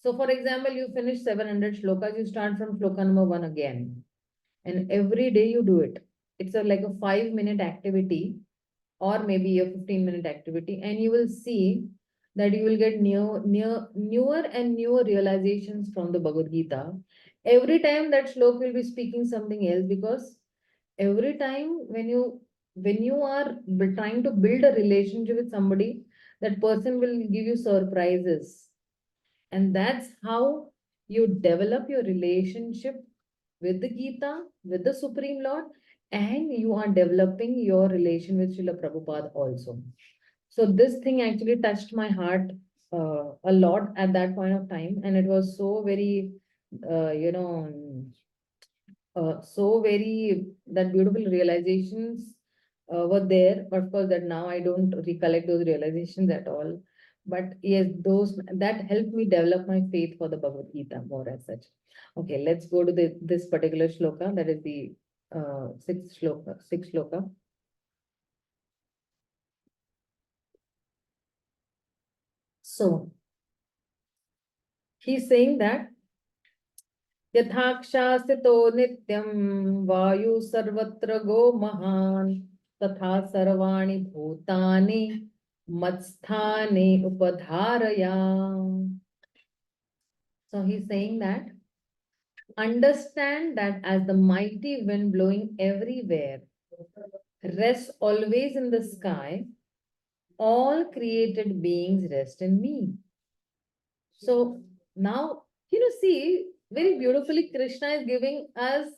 so for example, you finish 700 shlokas, you start from shloka number 1 again. And every day you do it. It's like a 5-minute activity or maybe a 15-minute activity. And you will see that you will get newer and newer realizations from the Bhagavad Gita. Every time that shlok will be speaking something else, because every time when you are trying to build a relationship with somebody, that person will give you surprises, and that's how you develop your relationship with the Gita, with the Supreme Lord, and you are developing your relation with Srila Prabhupada also. So this thing actually touched my heart a lot at that point of time, and it was so very so very that beautiful realizations were there. Of course, that now I don't recollect those realizations at all. But yes, those that helped me develop my faith for the Bhagavad Gita more as such. Okay, let's go to this particular shloka. That is the sixth shloka. So he's saying that यथाक्षास्थितो नित्यं वायु सर्वत्र गो महान् तथा सर्वाणि भूतानि मत्स्थाने उपधारया. So he's saying that understand that as the mighty wind blowing everywhere rests always in the sky, all created beings rest in me. So now, see, very beautifully, Krishna is giving us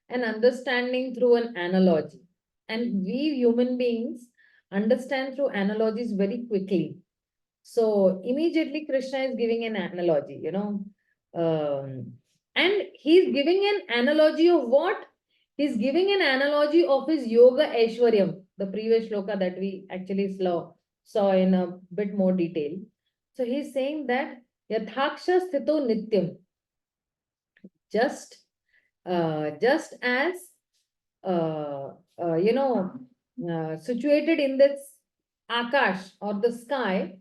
an understanding through an analogy. And we human beings understand through analogies very quickly. So immediately Krishna is giving an analogy, and he's giving an analogy of what? He's giving an analogy of his yoga Aishwaryam, the previous shloka that we actually saw in a bit more detail. So he's saying that Yathaksha Sthito Nityam, just as situated in this Akash or the sky.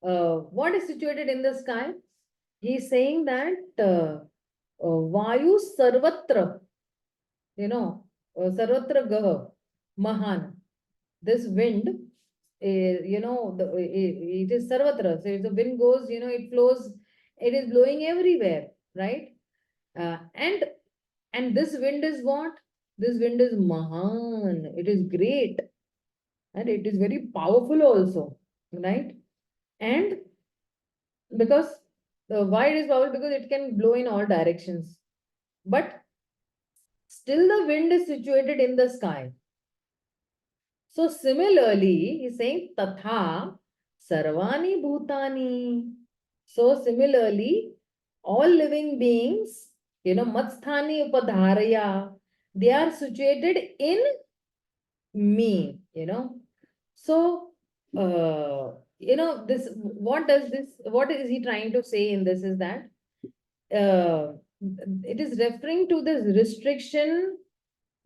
What is situated in the sky? He's saying that Vayu Sarvatra, Sarvatra Gaha, Mahan. This wind, it is Sarvatra. So if the wind goes, it flows, it is blowing everywhere, right? And this wind is what? This wind is Mahan. It is great. And it is very powerful also, right? And because why it is powerful? Because it can blow in all directions. But still the wind is situated in the sky. So similarly, he's saying Tatha Sarvani Bhutani. So similarly, all living beings, Matsthani Upadharaya, they are situated in me, So, what is he trying to say in this is that it is referring to this restriction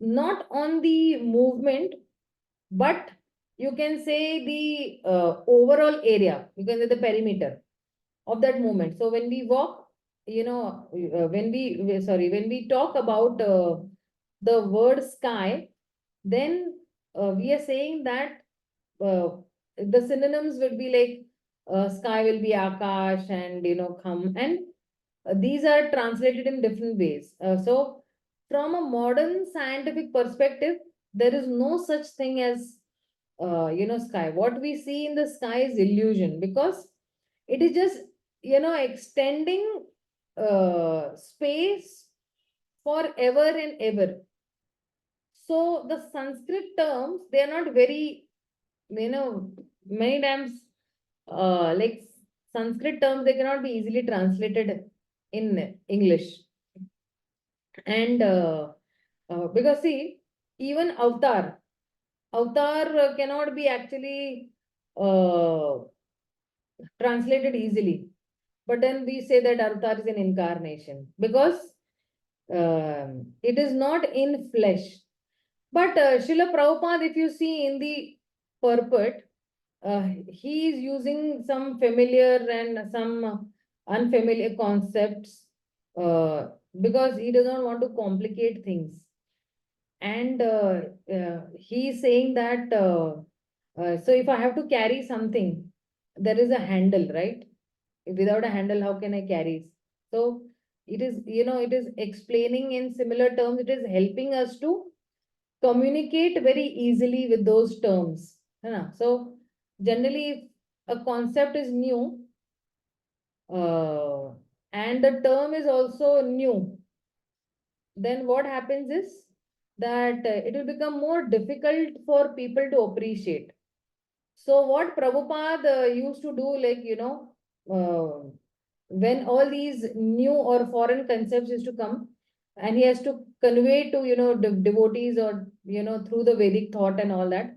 not on the movement, but you can say the overall area, you can say the perimeter of that movement. So when we walk, when we talk about the word sky, then we are saying that the synonyms would be like sky will be akash and kham, and these are translated in different ways. So from a modern scientific perspective, there is no such thing as sky. What we see in the sky is illusion, because it is just, extending space forever and ever. So the Sanskrit terms, they are not very, many times, like Sanskrit terms, they cannot be easily translated in English. And because see, even avatar cannot be actually uh, translated easily. But then we say that avatar is an incarnation, because it is not in flesh. But Srila Prabhupada, if you see in the purport, he is using some familiar and some unfamiliar concepts, because he does not want to complicate things. And he is saying that, so if I have to carry something, there is a handle, right? Without a handle, how can I carry? So it is, it is explaining in similar terms. It is helping us to communicate very easily with those terms. So generally, if a concept is new, and the term is also new, then what happens is that it will become more difficult for people to appreciate. So what Prabhupada used to do, like, uh, when all these new or foreign concepts used to come, and he has to convey to, devotees, or, through the Vedic thought and all that,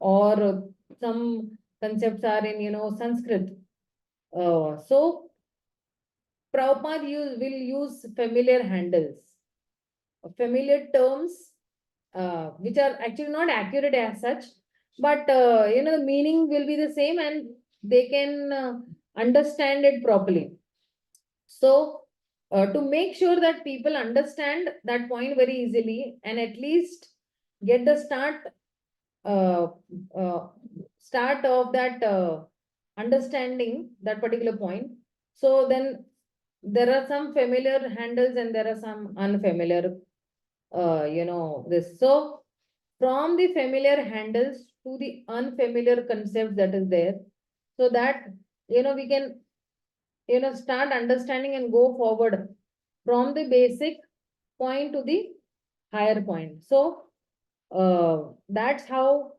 or some concepts are in, Sanskrit. So Prabhupada will use familiar handles, familiar terms, which are actually not accurate as such, but the meaning will be the same, and they can understand it properly. So to make sure that people understand that point very easily, and at least get the uh, uh, start of that understanding that particular point. So then there are some familiar handles and there are some unfamiliar, this. So from the familiar handles to the unfamiliar concepts that is there, so that, we can, start understanding and go forward from the basic point to the higher point. So that's how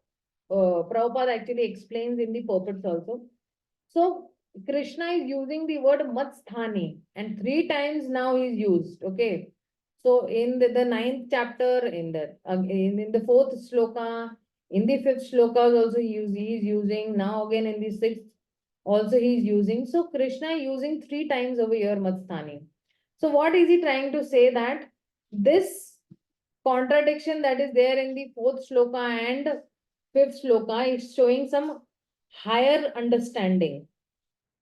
Prabhupada actually explains in the purports also. So Krishna is using the word matsthani, and 3 times now he's used. Okay. So in the ninth chapter, in the fourth sloka, in the fifth sloka also he is using. Now again in the sixth also he is using. So Krishna is using 3 times over here matsthani. So what is he trying to say? That this contradiction that is there in the fourth sloka and fifth sloka is showing some higher understanding.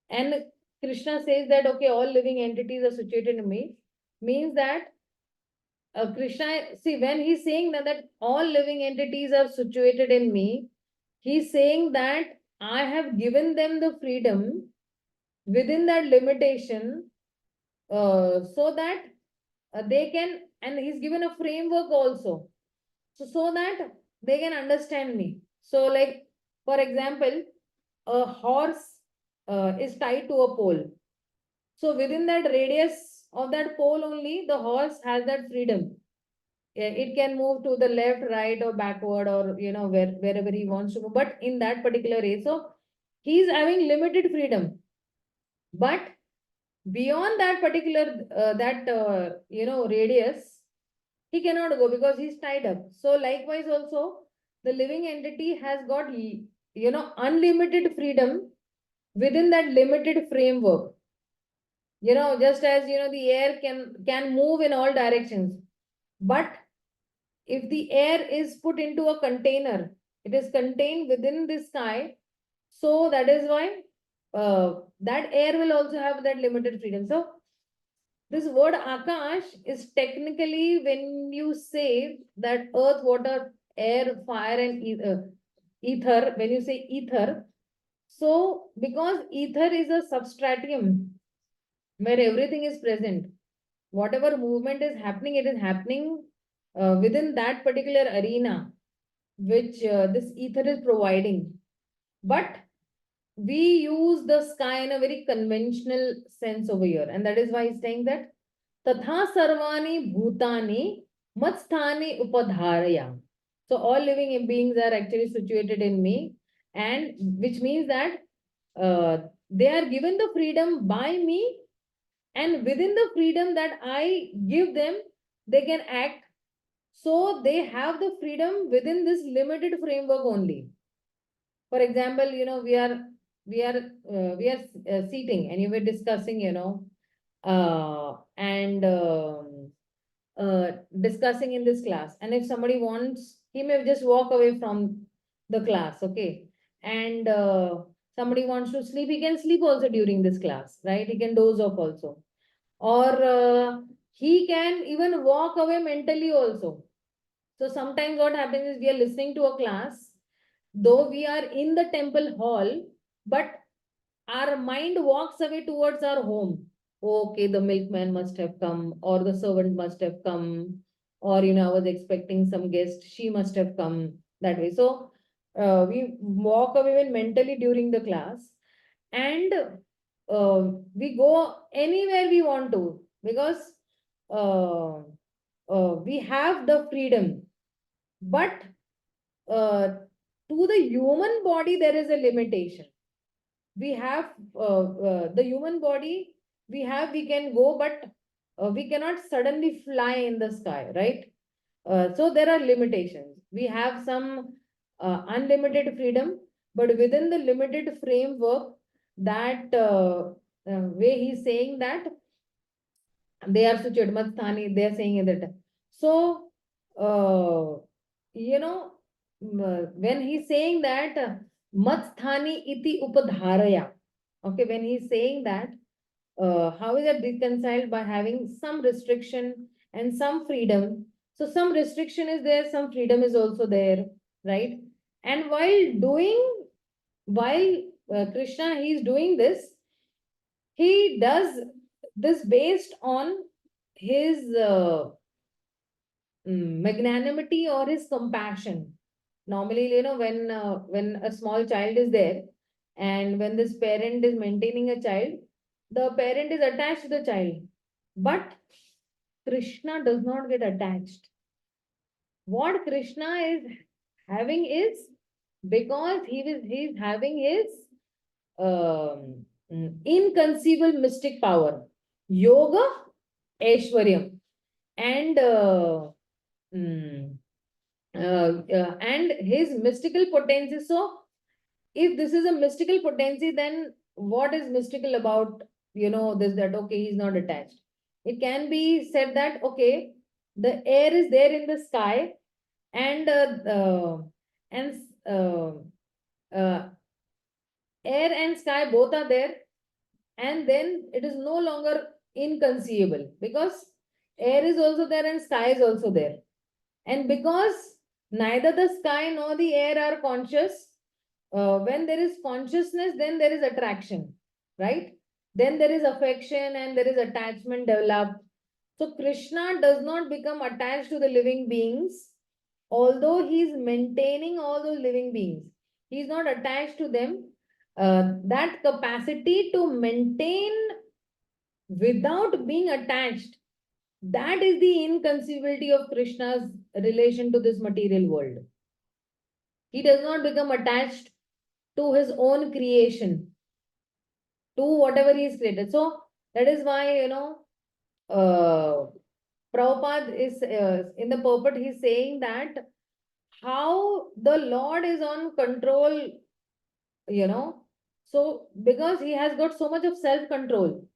And Krishna says that, okay, all living entities are situated in me, means that Krishna, see, when he's saying that all living entities are situated in me, he's saying that I have given them the freedom within that limitation, so that they can, and he's given a framework also, so that they can understand me. So, like, for example, a horse is tied to a pole. So within that radius of that pole only, the horse has that freedom. It can move to the left, right, or backward, or wherever he wants to go. But in that particular race, so he's having limited freedom. But beyond that particular radius, he cannot go because he's tied up. So likewise, also the living entity has got unlimited freedom within that limited framework. Just as the air can move in all directions, but if the air is put into a container, it is contained within the sky. So that is why that air will also have that limited freedom. So this word akash is technically, when you say that earth, water, air, fire, and ether, when you say ether, so because ether is a substratum where everything is present, whatever movement is happening, it is happening within that particular arena. which this ether is providing. But we use the sky in a very conventional sense over here. And that is why he's saying that Tatha sarvani bhutani matsthani upadharaya. So all living beings are actually situated in me, and which means that they are given the freedom by me, and within the freedom that I give them, they can act. So they have the freedom within this limited framework only. For example, we are seating and you were discussing, and discussing in this class. And if somebody wants, he may just walk away from the class, okay? And somebody wants to sleep, he can sleep also during this class, right? He can doze off also. Or he can even walk away mentally also. So sometimes what happens is we are listening to a class, though we are in the temple hall, but our mind walks away towards our home. Okay, the milkman must have come, or the servant must have come, or I was expecting some guest, she must have come, that way. So we walk away mentally during the class, and we go anywhere we want to, because uh, we have the freedom. But uh, to the human body, there is a limitation. We have the human body, we can go, but we cannot suddenly fly in the sky, right? So there are limitations. We have some unlimited freedom, but within the limited framework, that way he's saying that they are situated, Matsthani, they are saying that. So, when he's saying that Matsthani iti upadharaya, okay, when he's saying that, how is it reconciled? By having some restriction and some freedom. So some restriction is there, some freedom is also there, right? And while Krishna, he's doing this, he does this based on his magnanimity or his compassion. Normally, when a small child is there, and when this parent is maintaining a child, the parent is attached to the child. But Krishna does not get attached. What Krishna is having is, because he's having his inconceivable mystic power, yoga, Aishwaryam, and and his mystical potency. So, if this is a mystical potency, then what is mystical about this, that okay, he's not attached? It can be said that okay, the air is there in the sky, and and uh, uh, air and sky both are there, and then it is no longer inconceivable, because air is also there and sky is also there. And because neither the sky nor the air are conscious, when there is consciousness, then there is attraction, right? Then there is affection and there is attachment developed. So Krishna does not become attached to the living beings, although he is maintaining all those living beings. He is not attached to them. That capacity to maintain without being attached, that is the inconceivability of Krishna's relation to this material world. He does not become attached to his own creation, to whatever he has created. So that is why, uh, Prabhupada is in the purport, he's saying that how the Lord is on control, you know. So because he has got so much of self-control,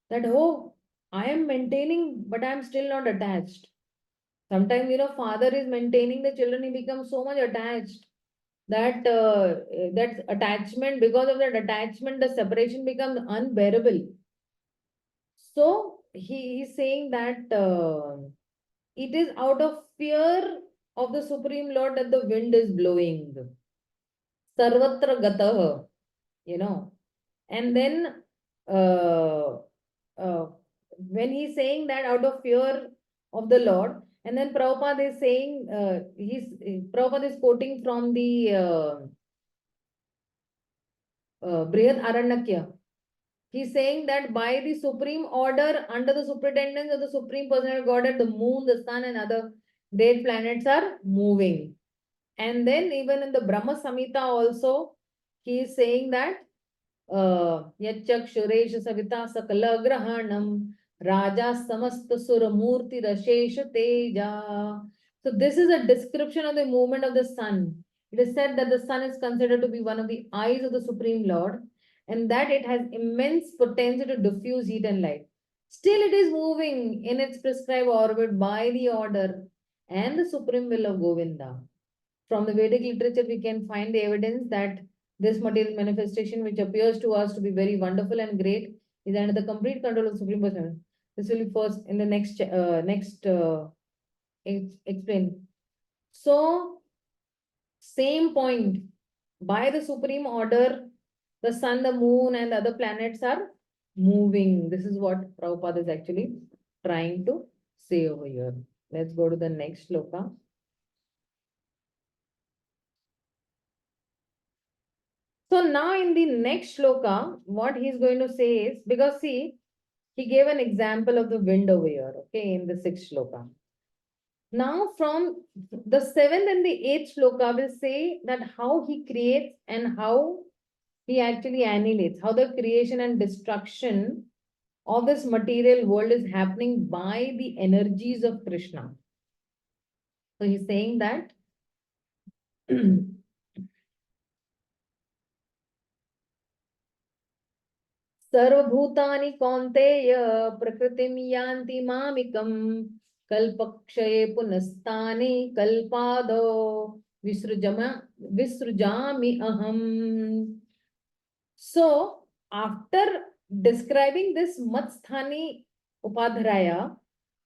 that, oh, I am maintaining, but I am still not attached. Sometimes, father is maintaining the children, he becomes so much attached that that attachment, because of that attachment, the separation becomes unbearable. So he is saying that it is out of fear of the Supreme Lord that the wind is blowing. Sarvatra gatah, And then uh, uh, when he's saying that out of fear of the Lord, And then Prabhupada is saying, Prabhupada is quoting from the Brihad Aranyakya. He's saying that by the supreme order, under the superintendence of the Supreme Personality of Godhead, the moon, the sun, and other dead planets are moving. And then even in the Brahma Samhita also, he is saying that Yachak Savita Sakala Grahanam Raja Samasta Sura Murti Rashesha Teja. So this is a description of the movement of the sun. It is said that the sun is considered to be one of the eyes of the Supreme Lord, and that it has immense potential to diffuse heat and light. Still, it is moving in its prescribed orbit by the order and the supreme will of Govinda. From the Vedic literature, we can find the evidence that this material manifestation, which appears to us to be very wonderful and great, is under the complete control of Supreme Personality. This will be first in the next explain. So, same point. By the supreme order, the sun, the moon, and the other planets are moving. This is what Prabhupada is actually trying to say over here. Let's go to the next shloka. So now in the next shloka, what he's going to say is, because see, he gave an example of the wind over here, okay, in the sixth shloka. Now from the seventh and the eighth shloka will say that how he creates and how he actually annihilates, how the creation and destruction of this material world is happening by the energies of Krishna. So he's saying that सर्वभूतानि कौन्तेय प्रकृतिं यान्ति मामिकं कल्पक्षये पुनस्तानि कल्पादो विसृजामि अहम. So after describing this matsthani upadharaya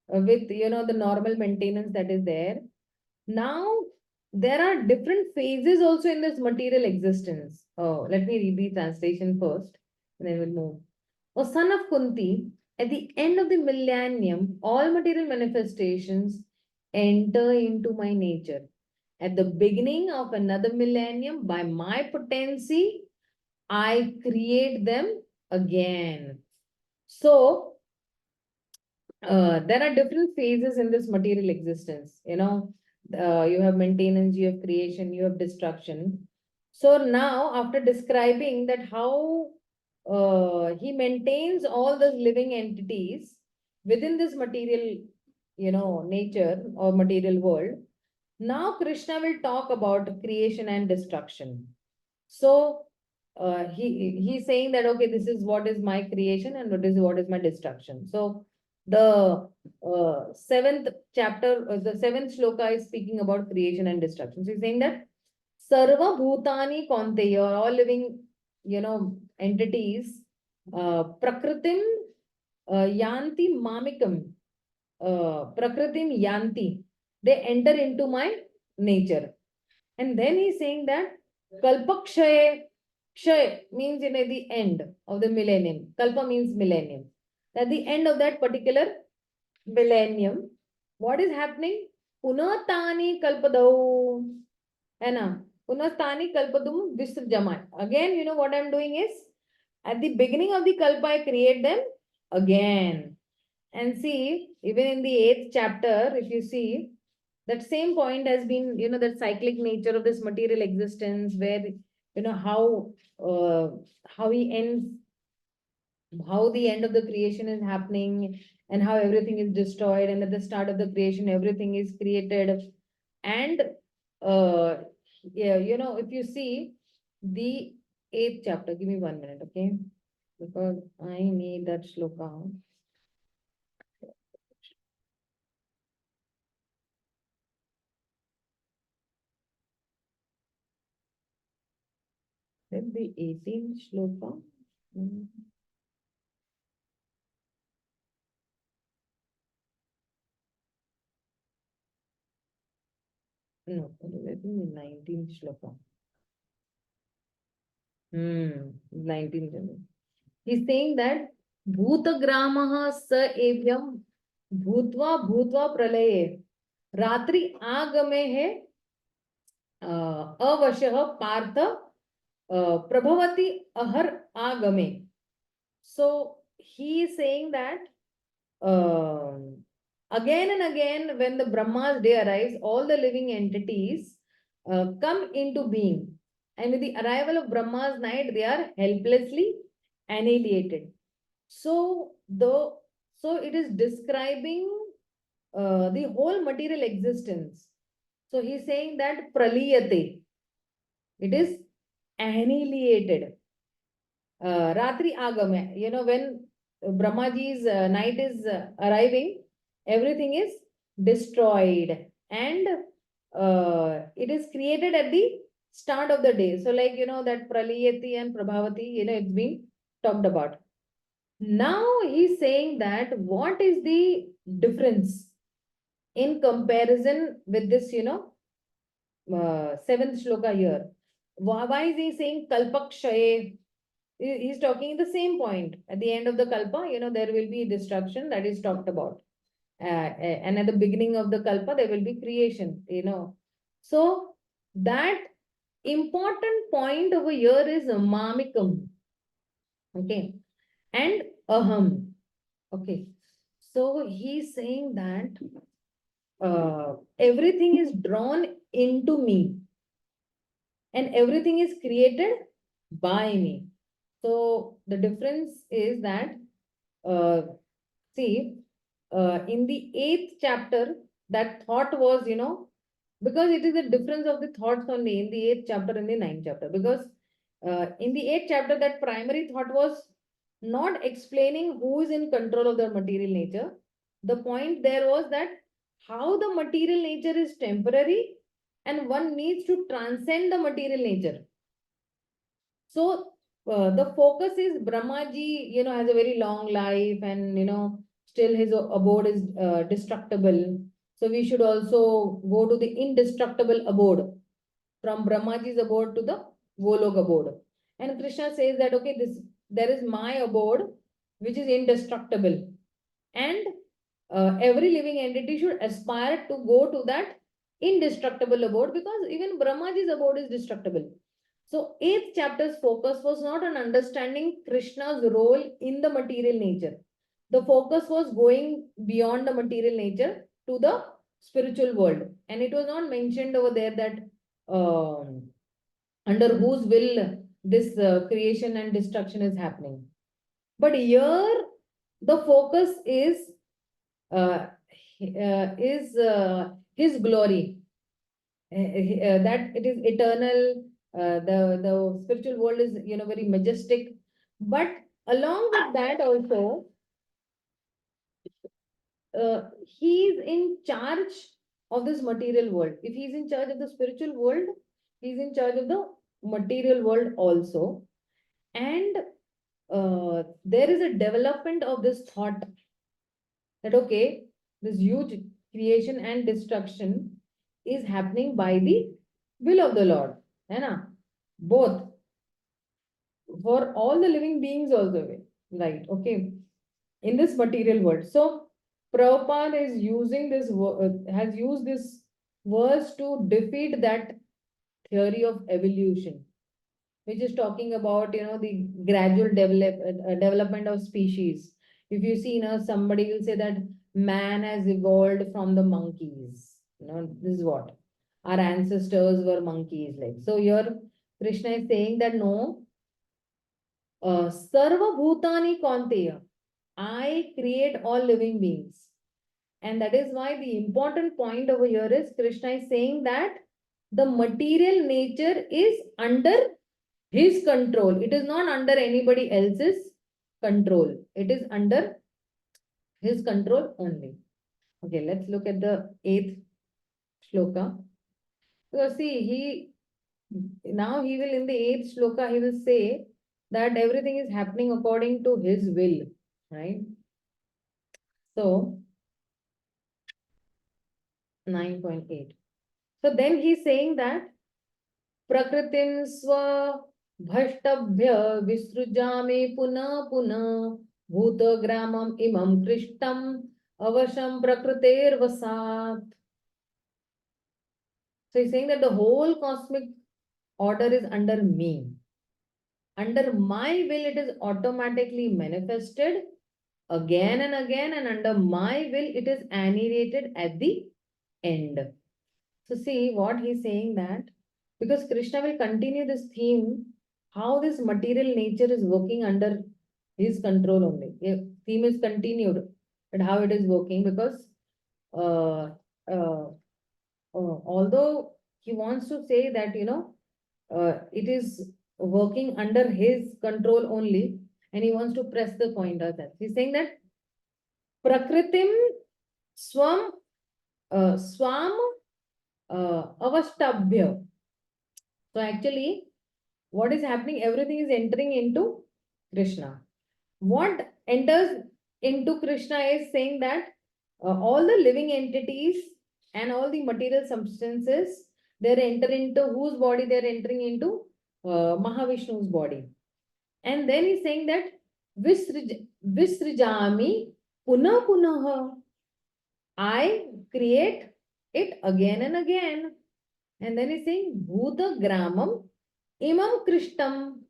with the normal maintenance that is there, now there are different phases also in this material existence. Oh, let me read the translation first. And then we'll move. O son of Kunti, at the end of the millennium, all material manifestations enter into my nature. At the beginning of another millennium, by my potency, I create them again. So, there are different phases in this material existence. You have maintenance, you have creation, you have destruction. So now, after describing that how he maintains all the living entities within this material, nature or material world, now Krishna will talk about creation and destruction. So he's saying that, okay, this is what is my creation and what is my destruction. So the seventh chapter, the seventh shloka is speaking about creation and destruction. So he's saying that Sarva Bhutani Kaunteya, all living, entities, Prakritim Yanti Mamikam, Prakritim Yanti, they enter into my nature. And then he's saying that Kalpakshaye, Kshay means the end of the millennium. Kalpa means millennium. At the end of that particular millennium, what is happening? Punatani kalpadau. Anna, Punatani kalpadum visrjama. Again, what I'm doing is, at the beginning of the kalpa, I create them again. And see, even in the 8th chapter, if you see, that same point has been, that cyclic nature of this material existence, where, how he ends, how the end of the creation is happening, and how everything is destroyed, and at the start of the creation, everything is created. And, yeah, if you see the 8th chapter, give me 1 minute, okay? Because I need that shloka. Then the 18th shloka. No, let me 19th shloka. 19th. He's saying that Bhutagramah sa evyam bhutva pralaye रात्रि आगमे है अवशः पार्थ प्रभवति अहर agame. So he is saying that again and again, when the Brahma's day arrives, all the living entities come into being. And with the arrival of Brahma's night, they are helplessly annihilated. So it is describing the whole material existence. So he's saying that praliyate, it is annihilated. Ratri agame, when Brahmaji's night is arriving, everything is destroyed, and it is created at the start of the day. So like, that praliyati and prabhavati, it's being talked about. Now he's saying that what is the difference in comparison with this, seventh shloka here. Why is he saying kalpakshaye? He's talking the same point. At the end of the kalpa, there will be destruction that is talked about. And at the beginning of the kalpa, there will be creation, So that important point over here is mamikam. Okay. And aham. Okay. So he's saying that everything is drawn into me and everything is created by me. So the difference is that, see, in the 8th chapter, that thought was, because it is a difference of the thoughts only in the 8th chapter and the 9th chapter. Because in the 8th chapter, that primary thought was not explaining who is in control of the material nature. The point there was that how the material nature is temporary and one needs to transcend the material nature. So the focus is Brahmaji, has a very long life, and still his abode is destructible. So we should also go to the indestructible abode, from Brahmaji's abode to the Golok abode. And Krishna says that, okay, there is my abode, which is indestructible. And every living entity should aspire to go to that indestructible abode, because even Brahmaji's abode is destructible. So 8th chapter's focus was not on understanding Krishna's role in the material nature. The focus was going beyond the material nature to the spiritual world. And it was not mentioned over there that under whose will this creation and destruction is happening. But here the focus is his glory, that it is eternal. The spiritual world is very majestic, but along with that also, he is in charge of this material world. If he is in charge of the spiritual world, he is in charge of the material world also. And there is a development of this thought that, okay, this huge creation and destruction is happening by the will of the Lord. Both for all the living beings also, right? Okay, in this material world. So Prabhupada is using this, has used this verse to defeat that theory of evolution, which is talking about, the gradual development of species. If you see, somebody will say that man has evolved from the monkeys. This is what our ancestors were, monkeys. Like, so here Krishna is saying that no, sarva bhutani kaunteya, I create all living beings. And that is why the important point over here is Krishna is saying that the material nature is under his control. It is not under anybody else's control. It is under his control only. Okay, let's look at the 8th shloka. Because see, now he will, in the 8th shloka, he will say that everything is happening according to his will, right? So 9.8. So then he's saying that Prakritim swa bhashtabhya visrujame puna puna bhutagramam imam krishtam avasham prakriter vasat. So he's saying that the whole cosmic order is under me. Under my will, it is automatically manifested again and again, and under my will, it is annihilated at the end. So see what he's saying, that because Krishna will continue this theme, how this material nature is working under his control only. The theme is continued, but how it is working, because uh, uh, although he wants to say that, it is working under his control only, and he wants to press the point of that. He's saying that Prakritim Swam Swam Avastabhya. So actually, what is happening? Everything is entering into Krishna. What enters into Krishna is saying that all the living entities and all the material substances, they enter into whose body? They are entering into Mahavishnu's body. And then he's saying that Visrijami Puna Punaha. I create it again and again. And then he's saying Bhuta Gramam Imam Krishtam.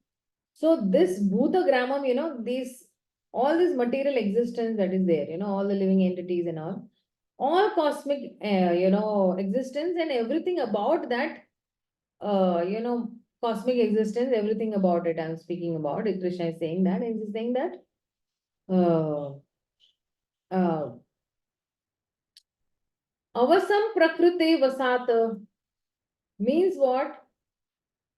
So this Bhuta Gramam, these all this material existence that is there, all the living entities and all cosmic, existence and everything about that, cosmic existence, everything about it I'm speaking about. Krishna is saying that, and he's saying that uh, uh, Avasam Prakrute Vasata means what?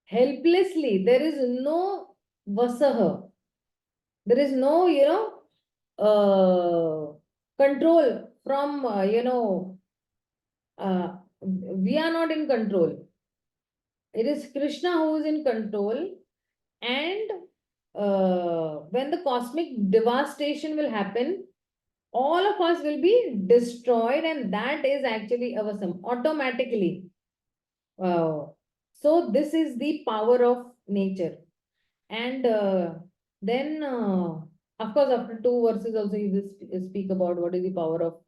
Helplessly. There is no Vasaha. There is no, control from, we are not in control. It is Krishna who is in control. And when the cosmic devastation will happen, all of us will be destroyed, and that is actually avasam, automatically. So this is the power of nature. And then, of course, after two verses also, he will speak about what is the power of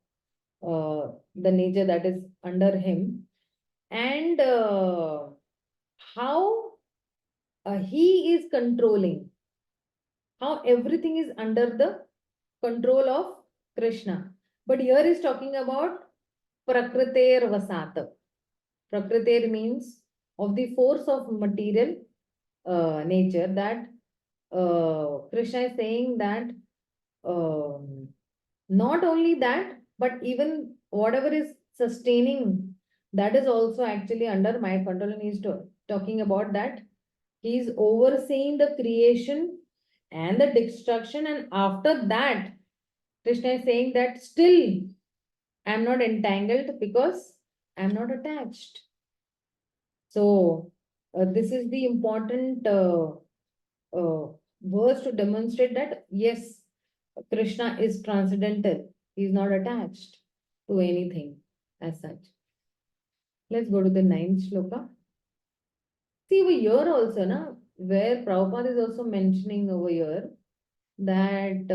the nature that is under him, and how he is controlling, how everything is under the control of Krishna. But here he's talking about Prakriter Vasata. Prakriter means of the force of material nature, that Krishna is saying that not only that, but even whatever is sustaining, that is also actually under my control. And he's talking about that he's overseeing the creation and the destruction. And after that, Krishna is saying that still I'm not entangled because I'm not attached. So this is the important verse to demonstrate that yes, Krishna is transcendental. He is not attached to anything as such. Let's go to the 9th shloka. See over here also, where Prabhupada is also mentioning over here that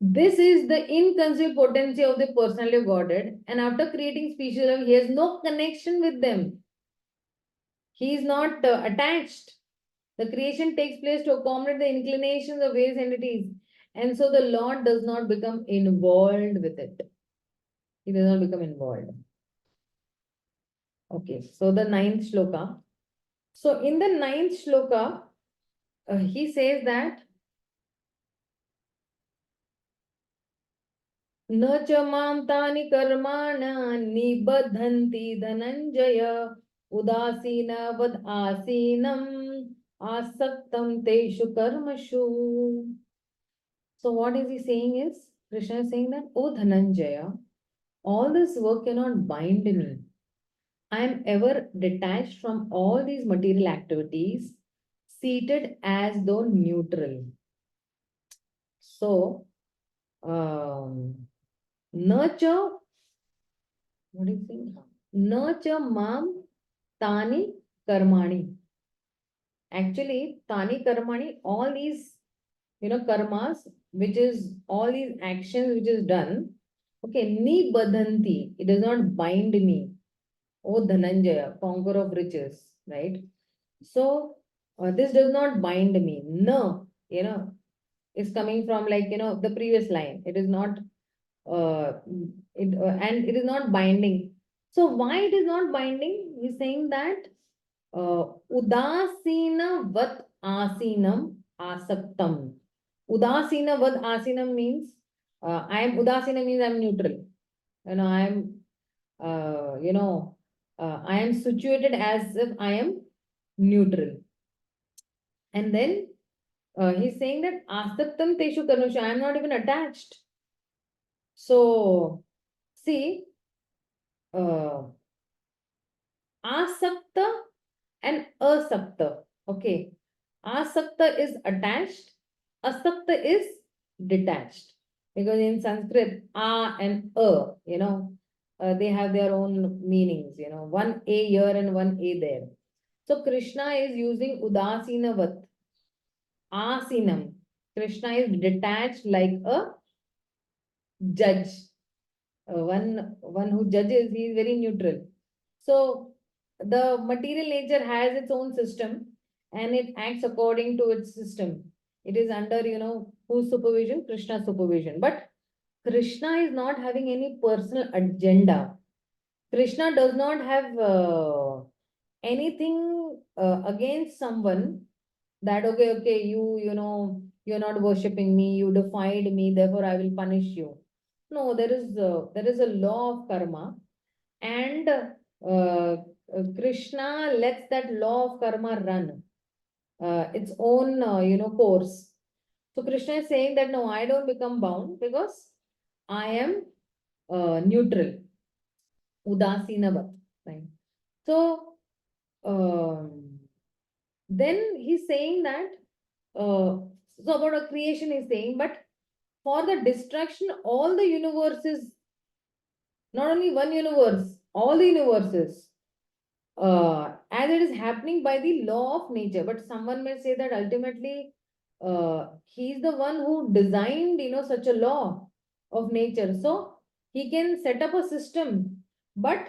this is the inconceivable potency of the personality of Godhead, and after creating species, he has no connection with them. He is not attached. The creation takes place to accommodate the inclinations of various entities, and so the Lord does not become involved with it. He does not become involved. Okay, so the 9th shloka. So in the 9th shloka, he says that न च मां तानि कर्माणि निबध्नन्ति Dhananjay उदासीनवद् आसीनं asaktam teshu karmashu. So what is he saying is, Krishna is saying that, oh Dhananjaya, all this work cannot bind me. I am ever detached from all these material activities, seated as though neutral. So, nurture, what is it? Nurture mam tani karmani. Actually, tani karmani, all these, karmas, which is all these actions which is done, okay, ni badanti, it does not bind me. O Dhananjaya, conqueror of riches, right? So, this does not bind me. No, is coming from like, the previous line. It is not, and it is not binding. So, why it is not binding? He's saying that Udasina vat asinam asaktam. Udasina vat asinam means I am Udasina means I am neutral. I am I am situated as if I am neutral. And then he's saying that asaktam teshu karmashu, I am not even attached. So see, asakta and asakta. Okay. Asakta is attached, asakta is detached. Because in Sanskrit, a and they have their own meanings, one a here and one a there. So Krishna is using udasinavat, asinam. Krishna is detached like a judge. One who judges, he is very neutral. So the material nature has its own system and it acts according to its system. It is under, whose supervision? Krishna's supervision. But Krishna is not having any personal agenda. Krishna does not have anything against someone that, okay, you're not worshipping me, you defied me, therefore I will punish you. No, there is a law of karma, and Krishna lets that law of karma run its own, course. So Krishna is saying that no, I don't become bound because I am neutral, udasinavat. Right? So then he's saying that so about a creation he's saying, but for the destruction, all the universes, not only one universe, all the universes, as it is happening by the law of nature. But someone may say that ultimately he's the one who designed, such a law of nature. So he can set up a system, but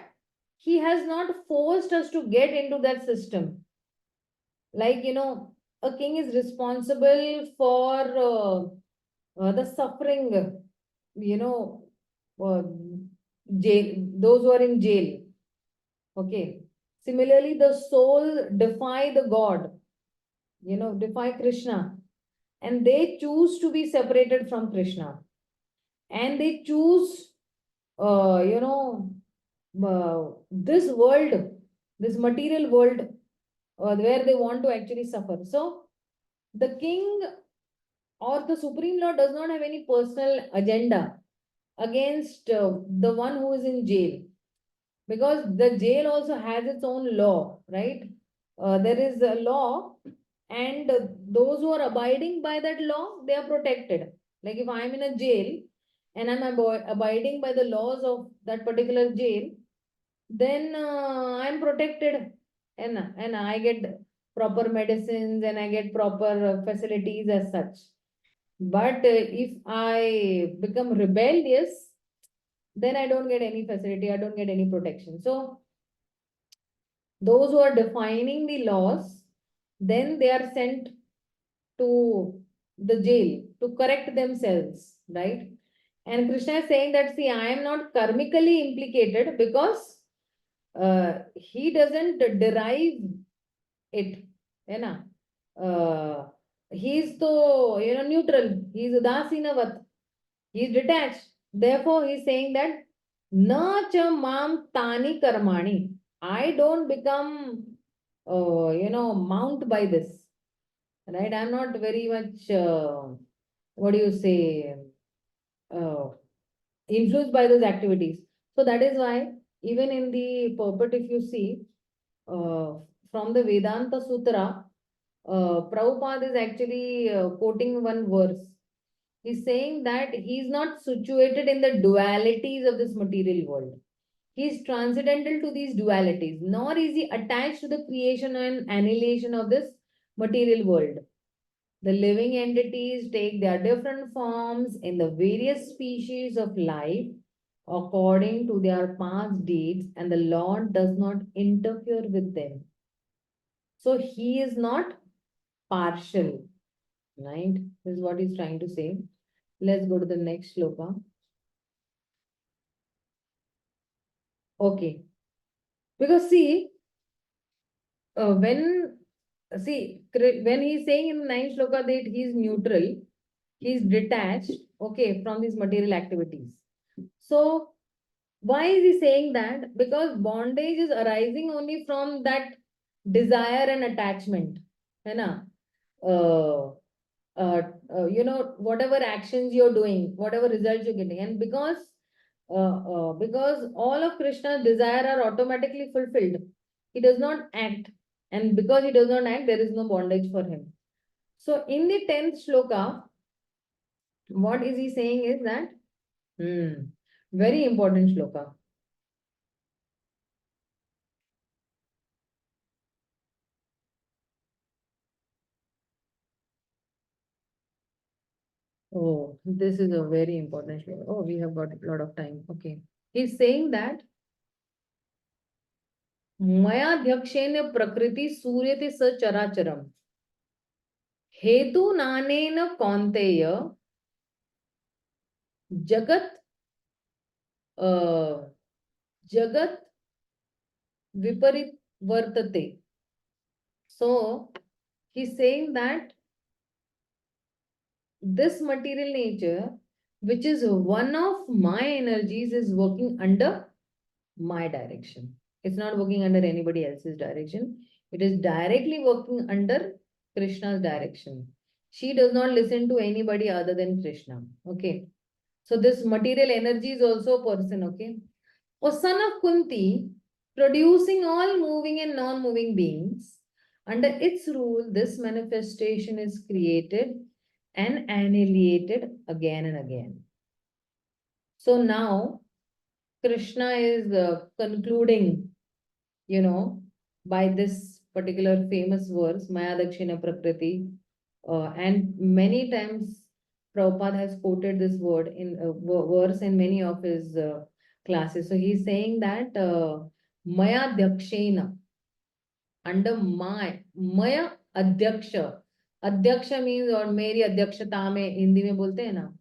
he has not forced us to get into that system. Like, a king is responsible for the suffering, uh, jail, those who are in jail. Okay. Similarly, the soul defy the God, defy Krishna, and they choose to be separated from Krishna, and they choose, this world, this material world, where they want to actually suffer. So the king or the Supreme Lord does not have any personal agenda against the one who is in jail, because the jail also has its own law, right? There is a law, and those who are abiding by that law, they are protected. Like if I am in a jail and I'm abiding by the laws of that particular jail, then I'm protected, and I get proper medicines and I get proper facilities as such. But if I become rebellious, then I don't get any facility, I don't get any protection. So those who are defining the laws, then they are sent to the jail to correct themselves, right? And Krishna is saying that, see, I am not karmically implicated because he doesn't derive it. He's so, neutral. He's udasinavat. He's detached. Therefore, he's saying that na cha mam tani karmani. I don't become, mount by this. Right? I'm not very much, what do you say, uh, influenced by those activities. So that is why even in the purport, if you see, from the Vedanta Sutra, Prabhupada is actually quoting one verse. He's saying that he's not situated in the dualities of this material world. He is transcendental to these dualities, nor is he attached to the creation and annihilation of this material world. The living entities take their different forms in the various species of life according to their past deeds, and the Lord does not interfere with them. So he is not partial, right? This is what he's trying to say. Let's go to the next shloka. Okay. Because see, when he's saying in the ninth shloka that he's neutral, he's detached, okay, from these material activities. So why is he saying that? Because bondage is arising only from that desire and attachment. है ना? Whatever actions you're doing, whatever results you're getting, and because all of Krishna's desire are automatically fulfilled, he does not act, and because he does not act, there is no bondage for him. So in the 10th shloka, what is he saying is that very important shloka. Oh, this is a very important shloka. Oh, we have got a lot of time. Okay. He's saying that मयाध्यक्षेन प्रकृति सूर्यते स चराचरम हेतु नानेन कौन्तेय जगत जगत विपरीत वर्तते. So he's saying that this material nature, which is one of my energies, is working under my direction. It's not working under anybody else's direction. It is directly working under Krishna's direction. She does not listen to anybody other than Krishna. Okay. So this material energy is also a person. Okay. O son of Kunti, producing all moving and non-moving beings, under its rule, this manifestation is created and annihilated again and again. So now Krishna is concluding, by this particular famous verse, Maya Dakshina Prakriti, and many times Prabhupada has quoted this word in verse in many of his classes. So he's saying that Maya Dakshina, under Maya Adyaksha. Adyaksha means और मेरी अध्यक्षता में हिंदी में बोलते हैं ना,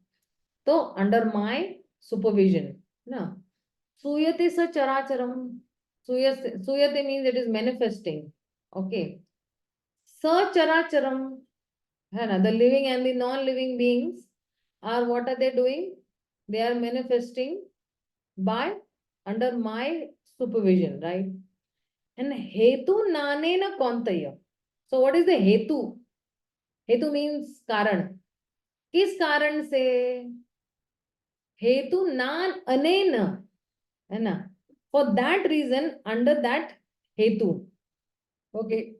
तो under my supervision, ना, Suyate sa characharam. Suyate means it is manifesting. Okay. Sa characharam. The living and the non-living beings are, what are they doing? They are manifesting by under my supervision, right? And hetu nanena kontaya. So what is the hetu? Hetu means karan. किस कारण से? हेतु नान अनेन, है ना? For that reason, under that hetu, okay,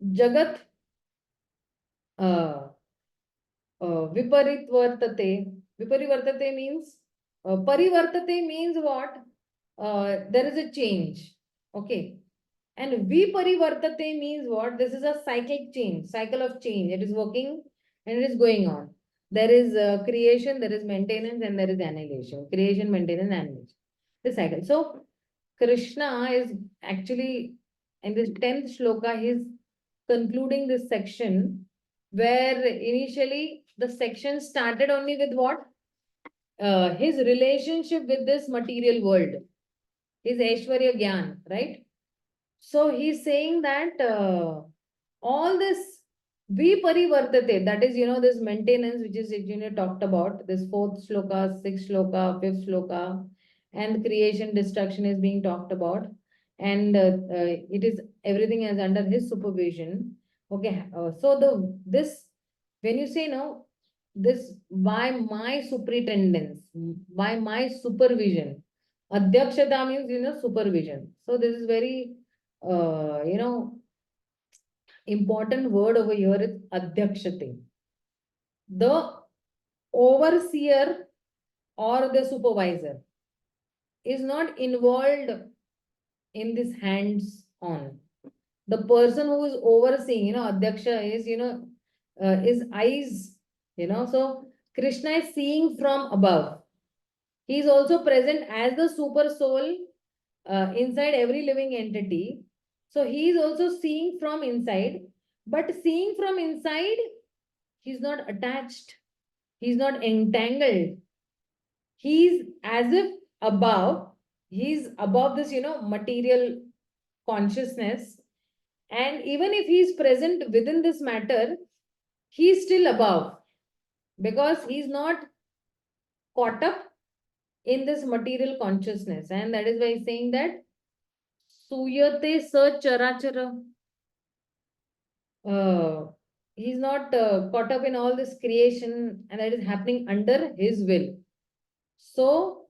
jagat viparitvartate. Viparitvartate means parivartate means what? There is a change, okay. And viparivartate means what? This is a cyclic change, cycle of change. It is working and it is going on. There is creation, there is maintenance, and there is annihilation. Creation, maintenance, annihilation. The cycle. So Krishna is actually in this 10th shloka, he's concluding this section where initially the section started only with what? His relationship with this material world, his Aishwarya Gyan, right? So he's saying that all this viparivartate, that is, this maintenance, which is, talked about, this 4th shloka, 6th shloka, 5th shloka, and creation, destruction is being talked about. And it is, everything is under his supervision. Okay. So when you say no, this by my superintendence, by my supervision, adhyakshata means, supervision. So this is very, important word over here is adhyakshate. The overseer or the supervisor is not involved in this hands-on. The person who is overseeing, Adhyaksha is, is eyes, so Krishna is seeing from above. He is also present as the super soul inside every living entity. So he is also seeing from inside, but seeing from inside, he's not attached, he's not entangled. He's as if above, he's above this, material consciousness. And even if he's present within this matter, he's still above because he's not caught up in this material consciousness. And that is why he's saying that Suyate sa charachara. He's not caught up in all this creation, and that is happening under his will. So,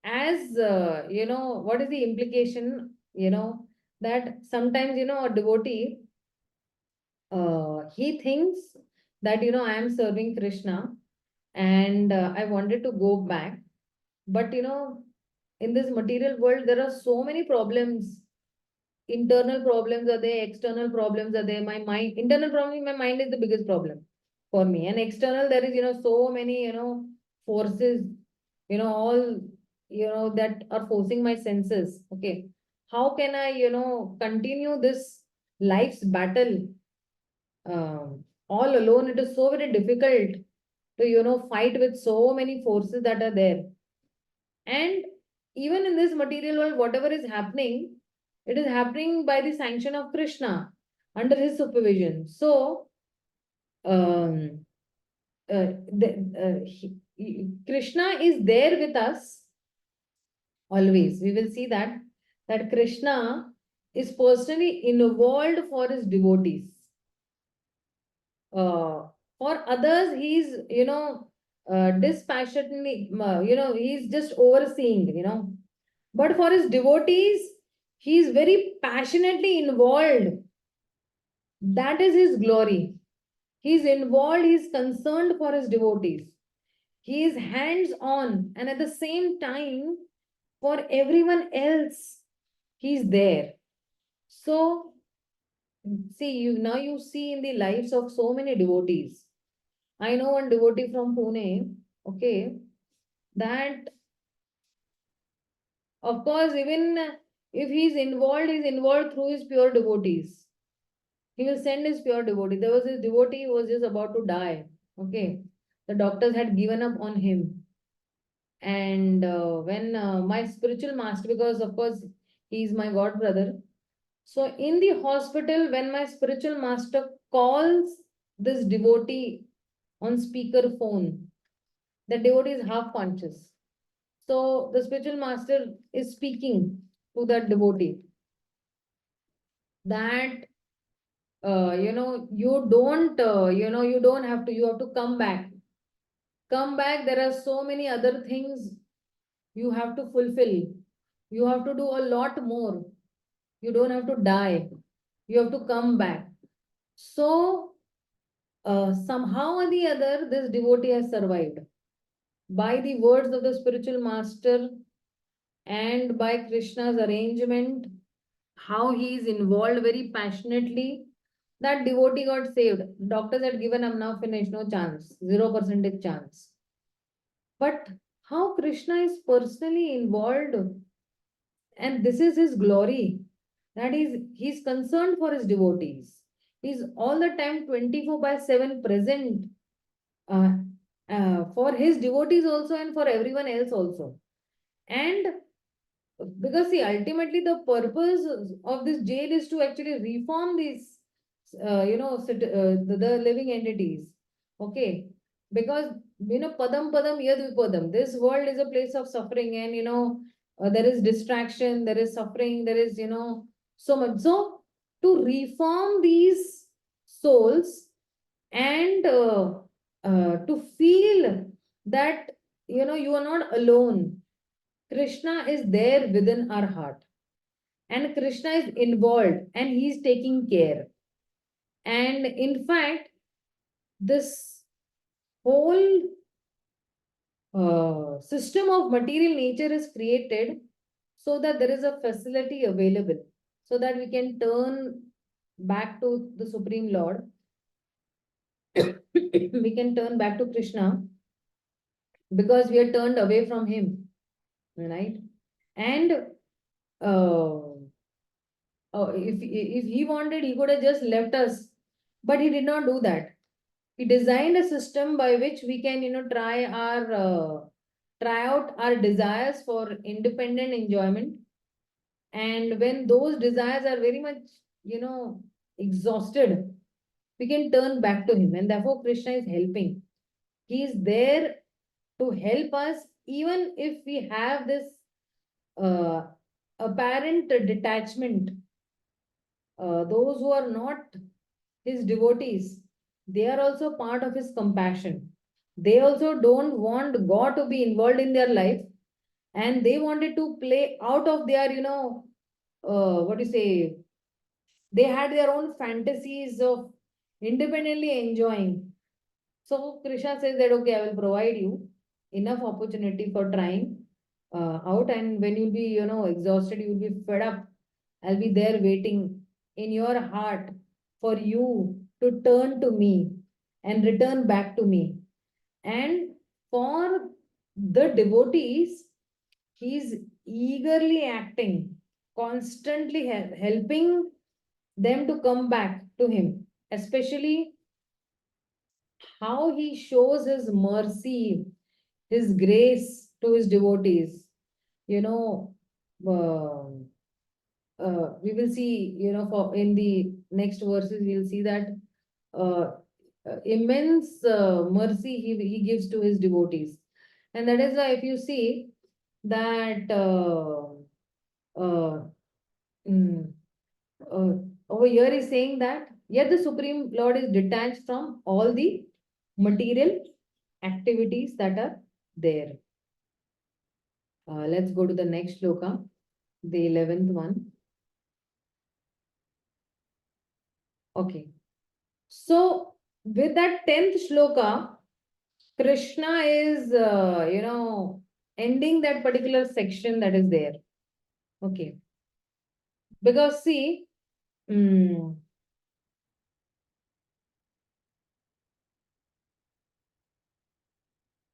as what is the implication? That sometimes, a devotee, he thinks that, I am serving Krishna and I wanted to go back. But, in this material world, there are so many problems. Internal problems are there, external problems are there. My mind, internal problem, my mind is the biggest problem for me. And external, there is, so many, forces, all, that are forcing my senses. Okay. How can I, continue this life's battle all alone? It is so very difficult to, fight with so many forces that are there. And even in this material world, whatever is happening, it is happening by the sanction of Krishna under his supervision. So, um, Krishna is there with us always. We will see that Krishna is personally involved for his devotees. For others, he's dispassionately, he's just overseeing, But for his devotees, he is very passionately involved. That is his glory. He is involved, he is concerned for his devotees. He is hands on, and at the same time, for everyone else, he is there. So, see, you see in the lives of so many devotees. I know one devotee from Pune, okay, that of course, even if he's involved through his pure devotees. He will send his pure devotee. There was this devotee who was just about to die. Okay. The doctors had given up on him. And when my spiritual master, because of course he is my god brother. So in the hospital, when my spiritual master calls this devotee on speaker phone, the devotee is half conscious. So the spiritual master is speaking to that devotee that you don't have to, you have to come back. Come back. There are so many other things you have to fulfill. You have to do a lot more. You don't have to die. You have to come back. So, somehow or the other, this devotee has survived. By the words of the spiritual master and by Krishna's arrangement, how he is involved very passionately, that devotee got saved. Doctors had given up, now finished, no chance, 0% chance. But how Krishna is personally involved, and this is his glory, that he's concerned for his devotees. He's all the time 24 by 7 present uh, for his devotees also and for everyone else also. And because see, ultimately the purpose of this jail is to actually reform these the living entities. Okay. Because padam padam yad vipadam, this world is a place of suffering, and there is distraction, there is suffering, there is so much. So to reform these souls and to feel that you are not alone. Krishna is there within our heart, and Krishna is involved, and he is taking care. And in fact, this whole system of material nature is created so that there is a facility available. so that we can turn back to the Supreme Lord. We can turn back to Krishna because we are turned away from him, right? And uh, if he wanted, he could have just left us, but he did not do that. He designed a system by which we can, try out our desires for independent enjoyment. And when those desires are very much, exhausted, we can turn back to him. And therefore, Krishna is helping. He is there to help us, even if we have this uh, apparent detachment. Those who are not his devotees, they are also part of his compassion. They also don't want God to be involved in their life, and they wanted to play out of their, what do you say? They had their own fantasies of independently enjoying. So Krishna says that, okay, I will provide you enough opportunity for trying out, and when you'll be, exhausted, you'll be fed up. I'll be there waiting in your heart for you to turn to me and return back to me. And for the devotees, he's eagerly acting, constantly helping them to come back to him, especially how he shows his mercy, his grace to his devotees. You know, uh, we will see, for in the next verses, we'll see that uh, immense mercy he gives to his devotees. And that is why if you see that uh, mm, uh, over here is saying that yet the Supreme Lord is detached from all the material activities that are there. Let's go to the next shloka, the 11th one. Okay. So with that 10th shloka, Krishna is, ending that particular section that is there. Okay. Because see,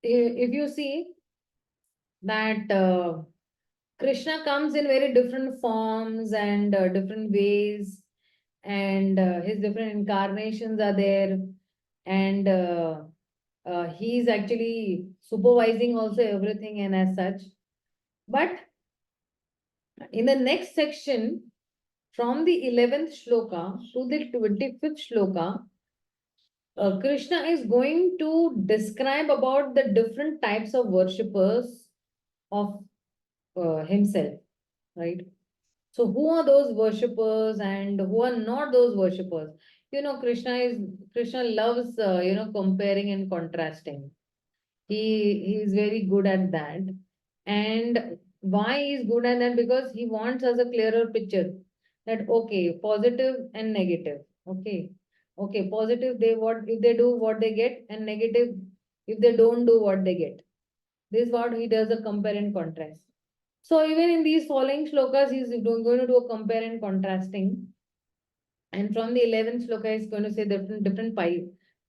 if you see that Krishna comes in very different forms and different ways, and his different incarnations are there, and he is actually supervising also everything and as such. But in the next section, from the 11th shloka to the 25th shloka, Krishna is going to describe about the different types of worshippers of himself, right? So who are those worshippers and who are not those worshippers? Krishna loves comparing and contrasting. He is very good at that. And why he is good at that? Because he wants us a clearer picture that okay, positive and negative. Okay. Okay, positive, they what if they do what they get, and negative if they don't do what they get. This is what he does, a compare and contrast. So even in these following shlokas, he's going to do a compare and contrasting. And from the 11th shloka, he's going to say different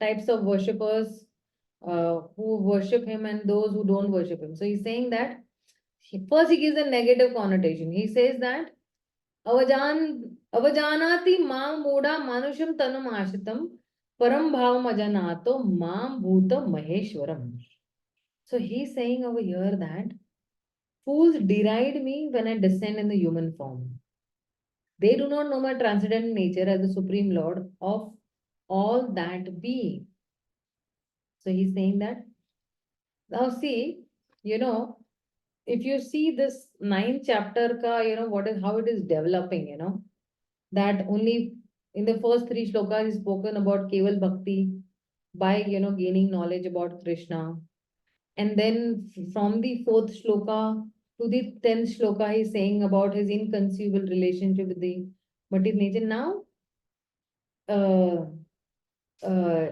types of worshippers who worship him and those who don't worship him. So he's saying that first he gives a negative connotation. He says that avajanati mam moda manusham tanum ashitam param bhavam ajanato mam bhuta maheshwaram. So he's saying over here that fools deride me when I descend in the human form. They do not know my transcendental nature as the Supreme Lord of all that being. So he's saying that. Now see, if you see this ninth chapter ka, what is how it is developing, that only in the first three shlokas is spoken about Keval Bhakti by, gaining knowledge about Krishna. And then from the fourth shloka to the 10th shloka, he's saying about his inconceivable relationship with the material nature. Now, uh, uh,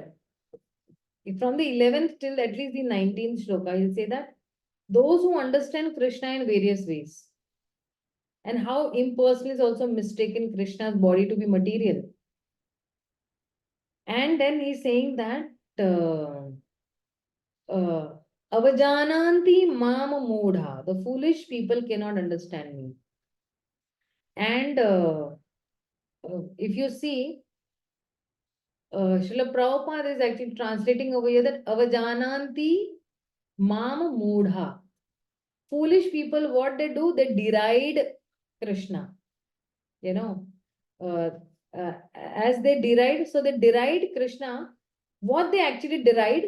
from the 11th till at least the 19th shloka, he'll say that those who understand Krishna in various ways and how impersonal is also mistaken Krishna's body to be material. And then he's saying that avajananti mama moodha, the foolish people cannot understand me. And if you see, Srila Prabhupada is actually translating over here that avajananti mama moodha. Foolish people, what they do, they deride Krishna. You know, uh, as they deride, so they deride Krishna. What they actually deride?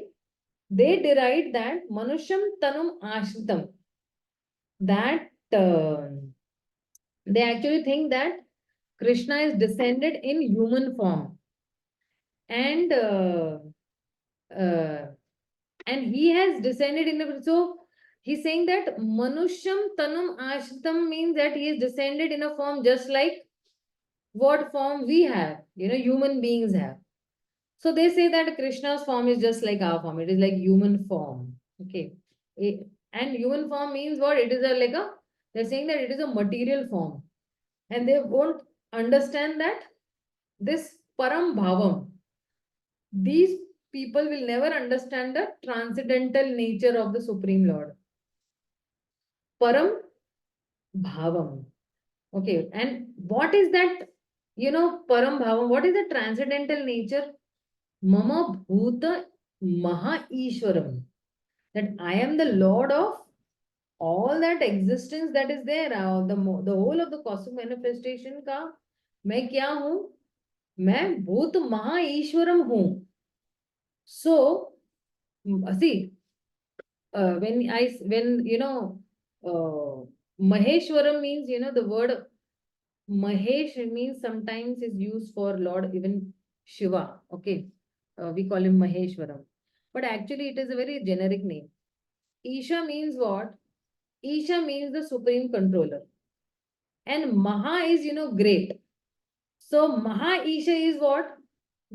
They deride that Manusham Tanum Ashritam. That they actually think that Krishna is descended in human form. And he has descended in a, so he's saying that Manusham Tanum Ashritam means that he is descended in a form just like what form we have, human beings have. So they say that Krishna's form is just like our form. It is like human form. Okay. And human form means what? It is they're saying that it is a material form. And they won't understand that this Param Bhavam, these people will never understand the transcendental nature of the Supreme Lord. Param Bhavam. Okay. And what is that, Param Bhavam? What is the transcendental nature? Mama Bhuta Maha Ishwaram. That I am the Lord of all that existence that is there. The whole of the cosmic manifestation का मैं क्या हूँ? मैं भूत महा ईश्वरम हूँ. So see, when Maheshwaram means, the word Mahesh means sometimes is used for Lord, even Shiva. Okay. We call him Maheshwaram. But actually it is a very generic name. Isha means what? Isha means the supreme controller. And Maha is, great. So Maha Isha is what?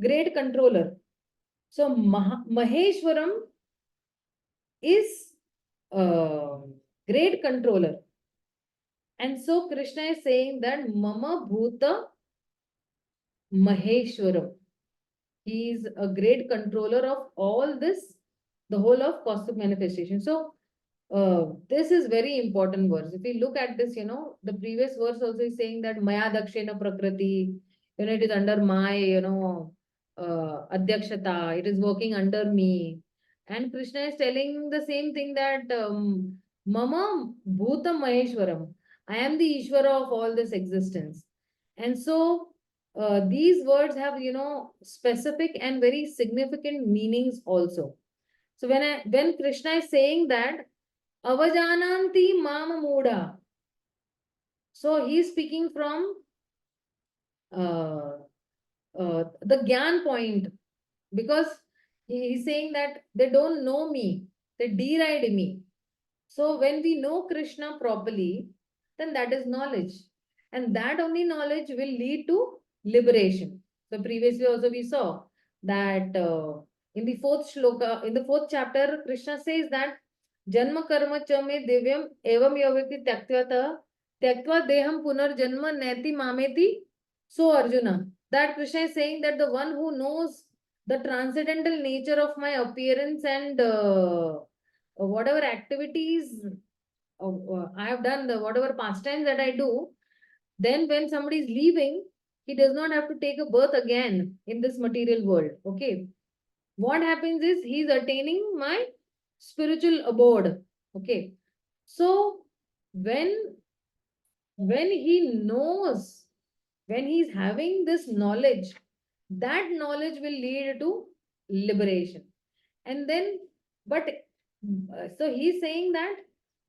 Great controller. So Maheshwaram is great controller. And so Krishna is saying that Mama Bhuta Maheshwaram. He is a great controller of all this, the whole of cosmic manifestation. So this is very important verse. If we look at this, the previous verse also is saying that Maya Dakshena Prakriti, it is under my, Adhyakshata, it is working under me. And Krishna is telling the same thing that Mama Bhuta Maheshwaram, I am the Ishvara of all this existence. And so these words have, specific and very significant meanings also. So when Krishna is saying that Avajananti Mama Muda, so he is speaking from the Gyan point, because he is saying that they don't know me, they deride me. So when we know Krishna properly, then that is knowledge. And that only knowledge will lead to liberation. So previously also we saw that in the fourth shloka, in the fourth chapter, Krishna says that Janma karma chame divyam evam yavati tyaktva deham punar janma neti mameti. So Arjuna, that Krishna is saying that the one who knows the transcendental nature of my appearance and whatever activities I have done, whatever pastimes that I do, then when somebody is leaving, he does not have to take a birth again in this material world. Okay. What happens is he is attaining my spiritual abode. Okay. So when he knows, when he is having this knowledge, that knowledge will lead to liberation. And then, but so he's saying that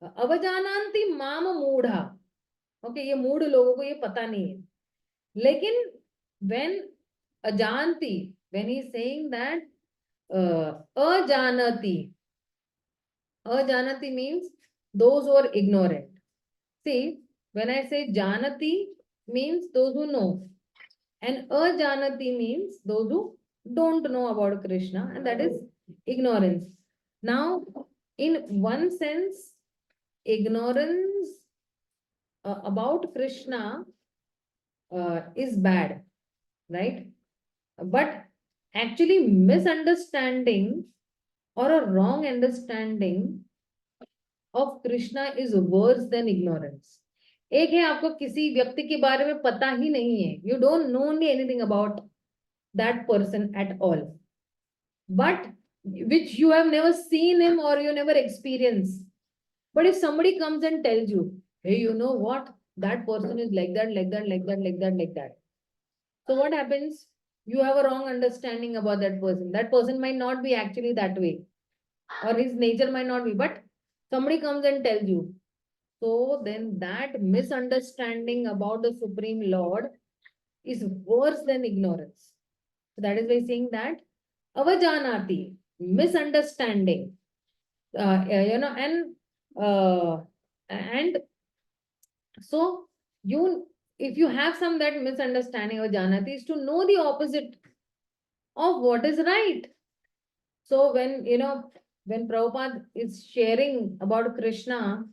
अवजानान्ति माम मूढ़ा. Okay, ये मूढ़ लोगों को ये पता नहीं है. लेकिन when अजानती, when he's saying that अजानती, अजानती means those who are ignorant. See, when I say janati means those who know, and ajanati means those who don't know about Krishna, and that is ignorance. Now, in one sense, ignorance about Krishna is bad, right? But actually, misunderstanding or a wrong understanding of Krishna is worse than ignorance. एक है आपको किसी व्यक्ति के बारे में पता ही नहीं है, you don't know anything about that person at all, but which you have never seen him or you never experienced. But if somebody comes and tells you, hey, you know what, that person is like that, like that, like that, like that, like that. So what happens? You have a wrong understanding about that person. That person might not be actually that way, or his nature might not be, but somebody comes and tells you. So then that misunderstanding about the Supreme Lord is worse than ignorance. So that is why saying that avajanati, misunderstanding, and so you, if you have some that misunderstanding or janati, is to know the opposite of what is right. So when Prabhupada is sharing about Krishna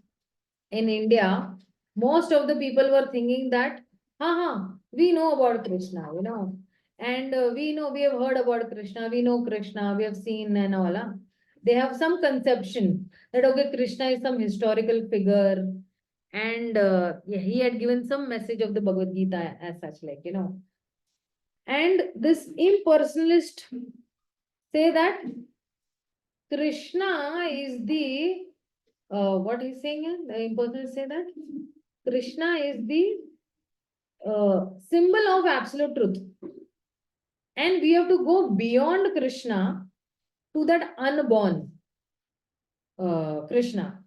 in India, most of the people were thinking that, we know about Krishna, and we know, we have heard about Krishna, we know Krishna, we have seen and all. They have some conception that, okay, Krishna is some historical figure, and he had given some message of the Bhagavad Gita as such, And this impersonalist say that Krishna is the, what he's saying is, the impersonalist say that Krishna is the symbol of absolute truth. And we have to go beyond Krishna to that unborn Krishna.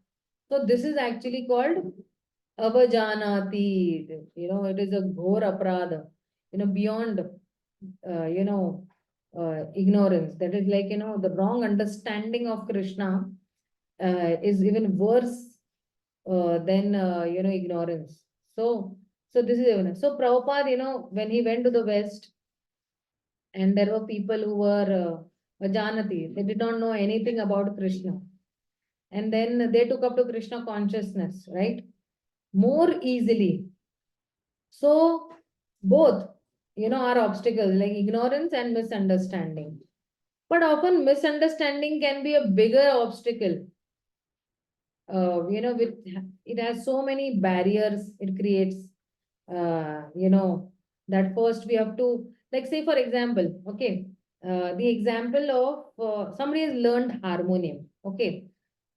So this is actually called avajanati. It is a ghor aprada. Beyond, ignorance. That is like, the wrong understanding of Krishna is even worse than, ignorance. So this is evidence. So Prabhupada, when he went to the West, and there were people who were Vajanati, they did not know anything about Krishna. And then they took up to Krishna consciousness, right? More easily. So both, are obstacles like ignorance and misunderstanding. But often misunderstanding can be a bigger obstacle. It has so many barriers it creates. That first we have to, like, say for example, okay, the example of somebody has learned harmonium, okay.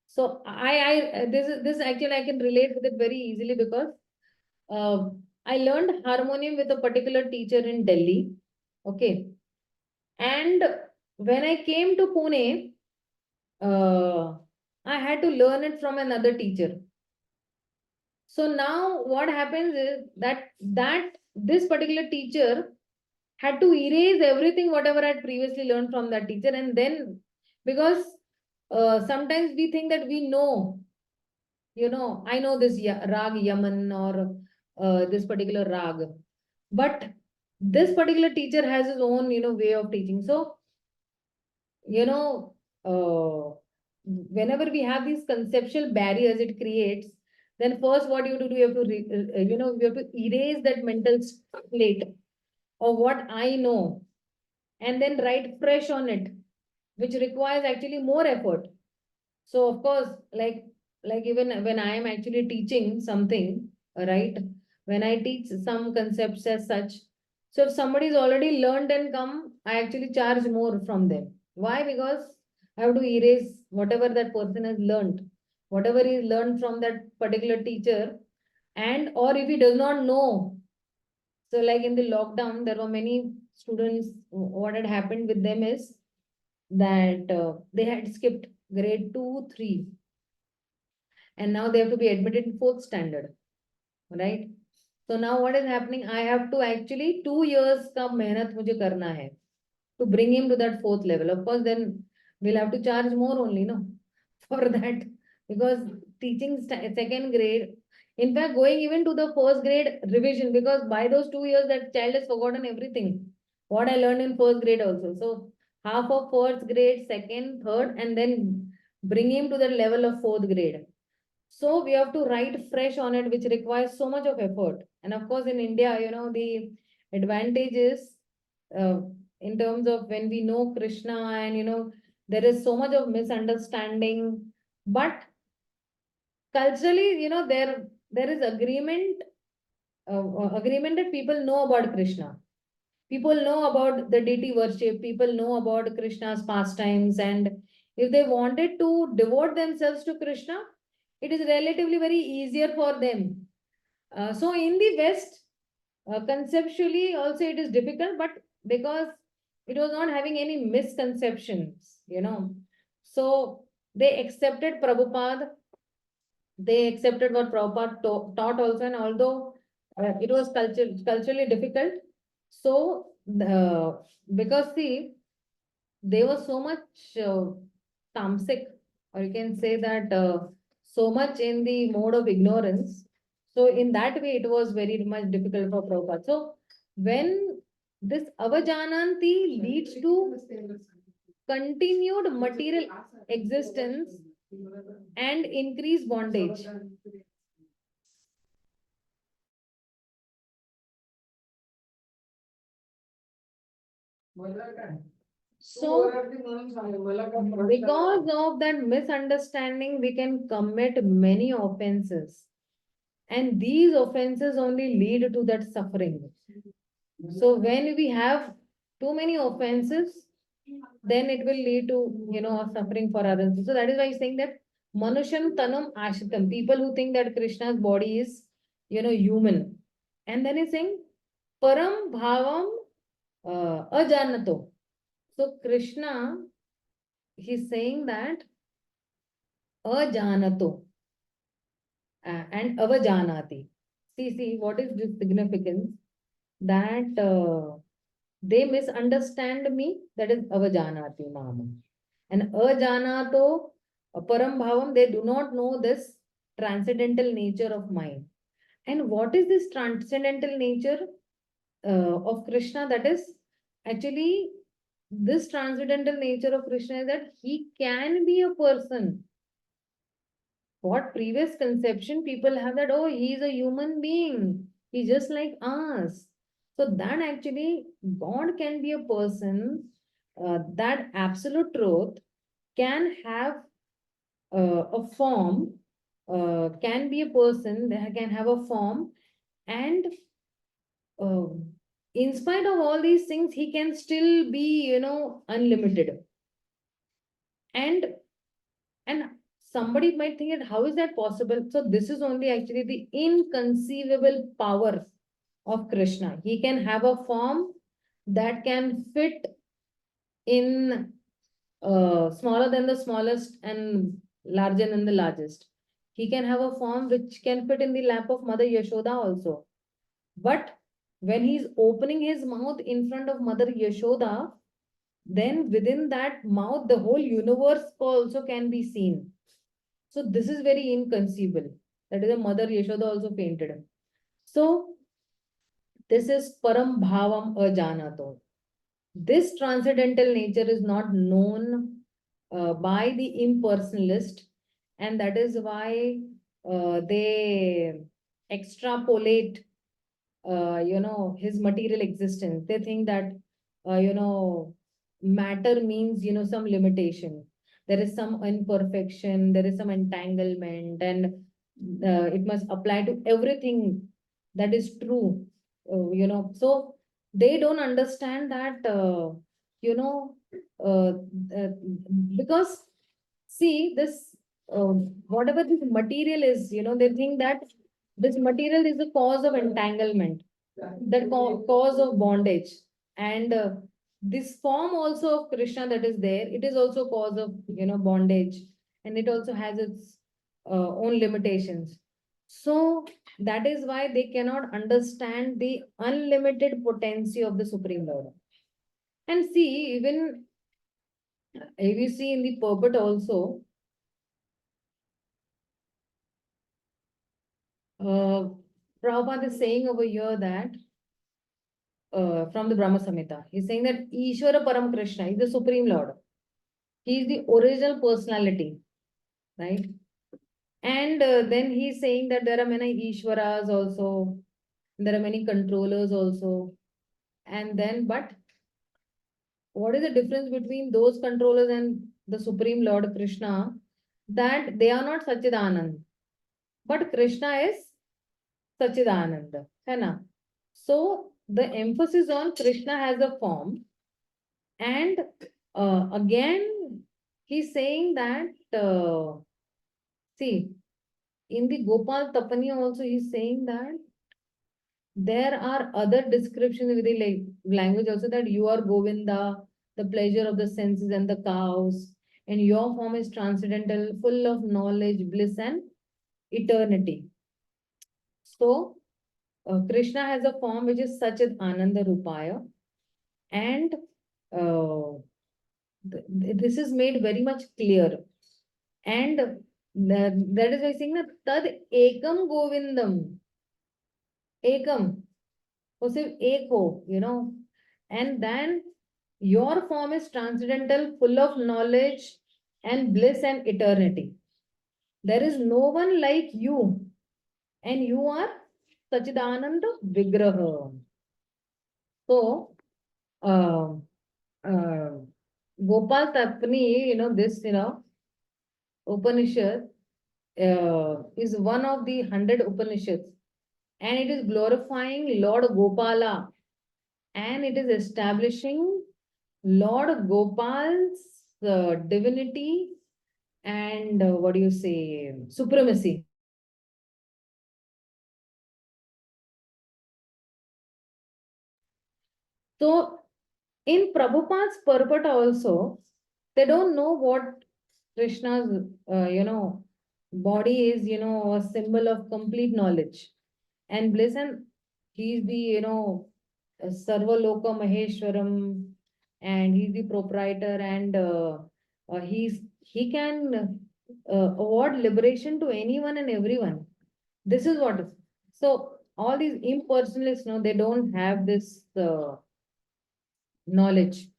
So this actually I can relate with it very easily because I learned harmonium with a particular teacher in Delhi, okay, and when I came to Pune, I had to learn it from another teacher. So now what happens is that this particular teacher had to erase everything whatever I had previously learned from that teacher, and then because sometimes we think that we know, I know this rag Yaman or this particular rag, but this particular teacher has his own way of teaching. So whenever we have these conceptual barriers it creates, then first what you have to do, you have to you have to erase that mental slate of what I know, and then write fresh on it, which requires actually more effort. So of course, like even when I am actually teaching something, right, when I teach some concepts as such, so if somebody's already learned and come, I actually charge more from them. Why? Because I have to erase whatever that person has learned, whatever he learned from that particular teacher. And or if he does not know, so like in the lockdown, there were many students, what had happened with them is that they had skipped grade 2, 3, and now they have to be admitted in 4th standard, right? So now what is happening? I have to actually 2 years ka mehnat mujhe karna hai to bring him to that 4th level. Of course, then we'll have to charge more only, no, for that, because teaching 2nd grade, in fact, going even to the 1st grade revision, because by those 2 years that child has forgotten everything what I learned in 1st grade also. So half of 1st grade, 2nd, 3rd, and then bring him to the level of 4th grade. So we have to write fresh on it, which requires so much of effort. And of course, in India, the advantage is uh, in terms of when we know Krishna, and there is so much of misunderstanding. But culturally, there is agreement that people know about Krishna. People know about the deity worship. People know about Krishna's pastimes, and if they wanted to devote themselves to Krishna, it is relatively very easier for them. So in the West, conceptually also it is difficult, but because it was not having any misconceptions, so they accepted Prabhupada. They accepted what Prabhupada taught also, and although it was culturally difficult, so because see, they were so much tamasic, or you can say that so much in the mode of ignorance. So in that way, it was very much difficult for Prabhupada. So when this avajananti leads to continued material existence and increased bondage. So, because of that misunderstanding, we can commit many offenses. And these offenses only lead to that suffering. So, when we have too many offenses, then it will lead to, a suffering for others. So, that is why he's saying that Manusham Tanam Ashitam, people who think that Krishna's body is, human. And then he's saying Param Bhavam Ajanato. So, Krishna, he's saying that ajanato and avajanati. See, what is this significance? That they misunderstand me, that is avajanati nama. And ajanato param bhavam, they do not know this transcendental nature of mind. And what is this transcendental nature of Krishna? That is actually this transcendental nature of Krishna is that he can be a person. What previous conception people have that, oh, he's a human being, he's just like us. So that actually God can be a person, that absolute truth can have a form, can be a person that can have a form, and uh, in spite of all these things, he can still be, unlimited. And somebody might think that how is that possible? So this is only actually the inconceivable power of Krishna. He can have a form that can fit in smaller than the smallest and larger than the largest. He can have a form which can fit in the lap of Mother Yashoda also. But when he's opening his mouth in front of Mother Yashoda, then within that mouth, the whole universe also can be seen. So this is very inconceivable. That is a Mother Yashoda also painted. So this is Param Bhavam Ajanato. This transcendental nature is not known by the impersonalist, and that is why they extrapolate, his material existence. They think that, matter means, some limitation. There is some imperfection, there is some entanglement, and it must apply to everything that is true. So they don't understand that, you know, uh, uh, because see this, whatever this material is, they think that this material is the cause of entanglement, the cause of bondage. And this form also of Krishna that is there, it is also cause of, bondage. And it also has its own limitations. So that is why they cannot understand the unlimited potency of the Supreme Lord. And see, even if you see in the purport also, Prabhupada is saying over here that from the Brahma Samhita, he's saying that Ishvara Param Krishna is the Supreme Lord. He is the original personality, right? And then he's saying that there are many Ishwaras also, there are many controllers also. And then, but what is the difference between those controllers and the Supreme Lord Krishna? That they are not Sachidanand, but Krishna is Sachidananda. है ना? So the emphasis on Krishna has a form, and again he's saying that see, in the Gopal Tapani also he's saying that there are other descriptions with the language also, that you are Govinda, the pleasure of the senses and the cows, and your form is transcendental, full of knowledge, bliss, and eternity. So Krishna has a form which is Sachit Ananda Rupaya, and this is made very much clear. And that is why saying that Tad Ekam Govindam, Ekam, वो सिर्फ एक हो, and then your form is transcendental, full of knowledge and bliss and eternity. There is no one like you, and you are Sachidananda Vigraha. So, uh, uh, Gopal Tapani, this, Upanishad is one of the 100 Upanishads, and it is glorifying Lord Gopala, and it is establishing Lord Gopal's divinity and what do you say, supremacy. So in Prabhupada's purport also, they don't know what Krishna's, body is, a symbol of complete knowledge and bliss, and he's the, Sarvaloka Maheshwaram, and he's the proprietor, and he can award liberation to anyone and everyone. This is what is. So all these impersonalists, they don't have this knowledge.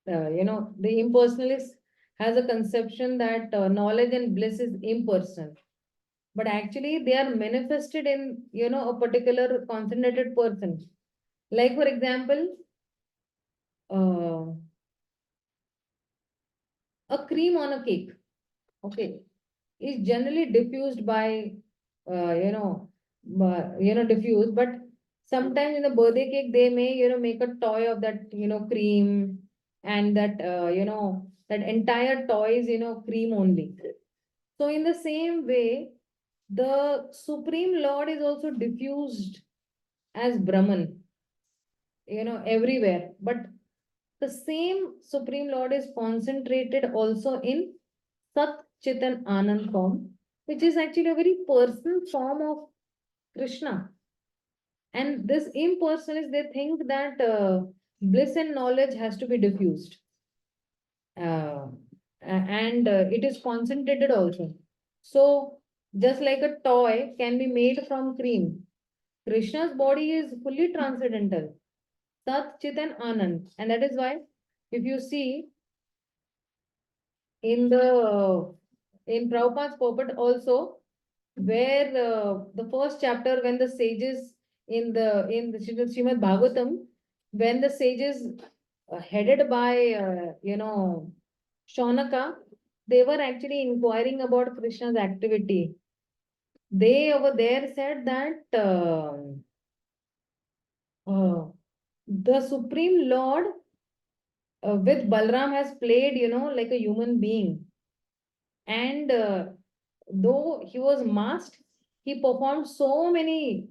The impersonalist has a conception that knowledge and bliss is impersonal, but actually they are manifested in, a particular concentrated person. Like for example, uh, a cream on a cake, okay, is generally diffused by, diffused, but sometimes in the birthday cake, they may, make a toy of that, cream, and that, that entire toy is, cream only. So in the same way, the Supreme Lord is also diffused as Brahman, everywhere. But the same Supreme Lord is concentrated also in Sat Chitan Anand form, which is actually a very personal form of Krishna. And this impersonalists, they think that bliss and knowledge has to be diffused. And it is concentrated also. So just like a toy can be made from cream, Krishna's body is fully transcendental. Sat, Chit and Anand. And that is why if you see in Prabhupada's purport also, where the first chapter, when the sages in the Srimad Bhagavatam, when the sages headed by Shaunaka, they were actually inquiring about Krishna's activity. They over there said that the Supreme Lord with Balram has played, like a human being. And though he was masked, he performed so many,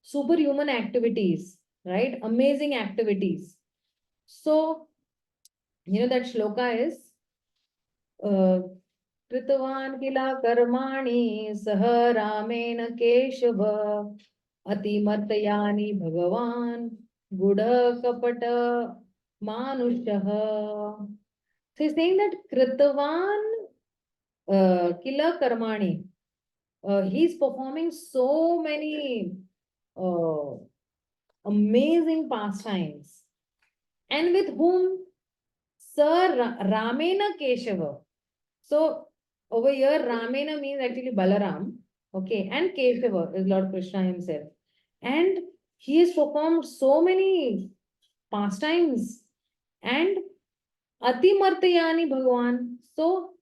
superhuman activities, right? Amazing activities. So, that shloka is कृतवान् किल कर्माणि सह रामेण केशव अतिमर्तयानि भगवान् good कपट manushah. So he's saying that Kritavan Kila Karmani. He's performing so many amazing pastimes. And with whom? Sir Ramena Keshava. So over here, Ramena means actually Balaram, okay, and Keshava is Lord Krishna himself. And he has performed so many pastimes and Ati Martayani Bhagwan. So,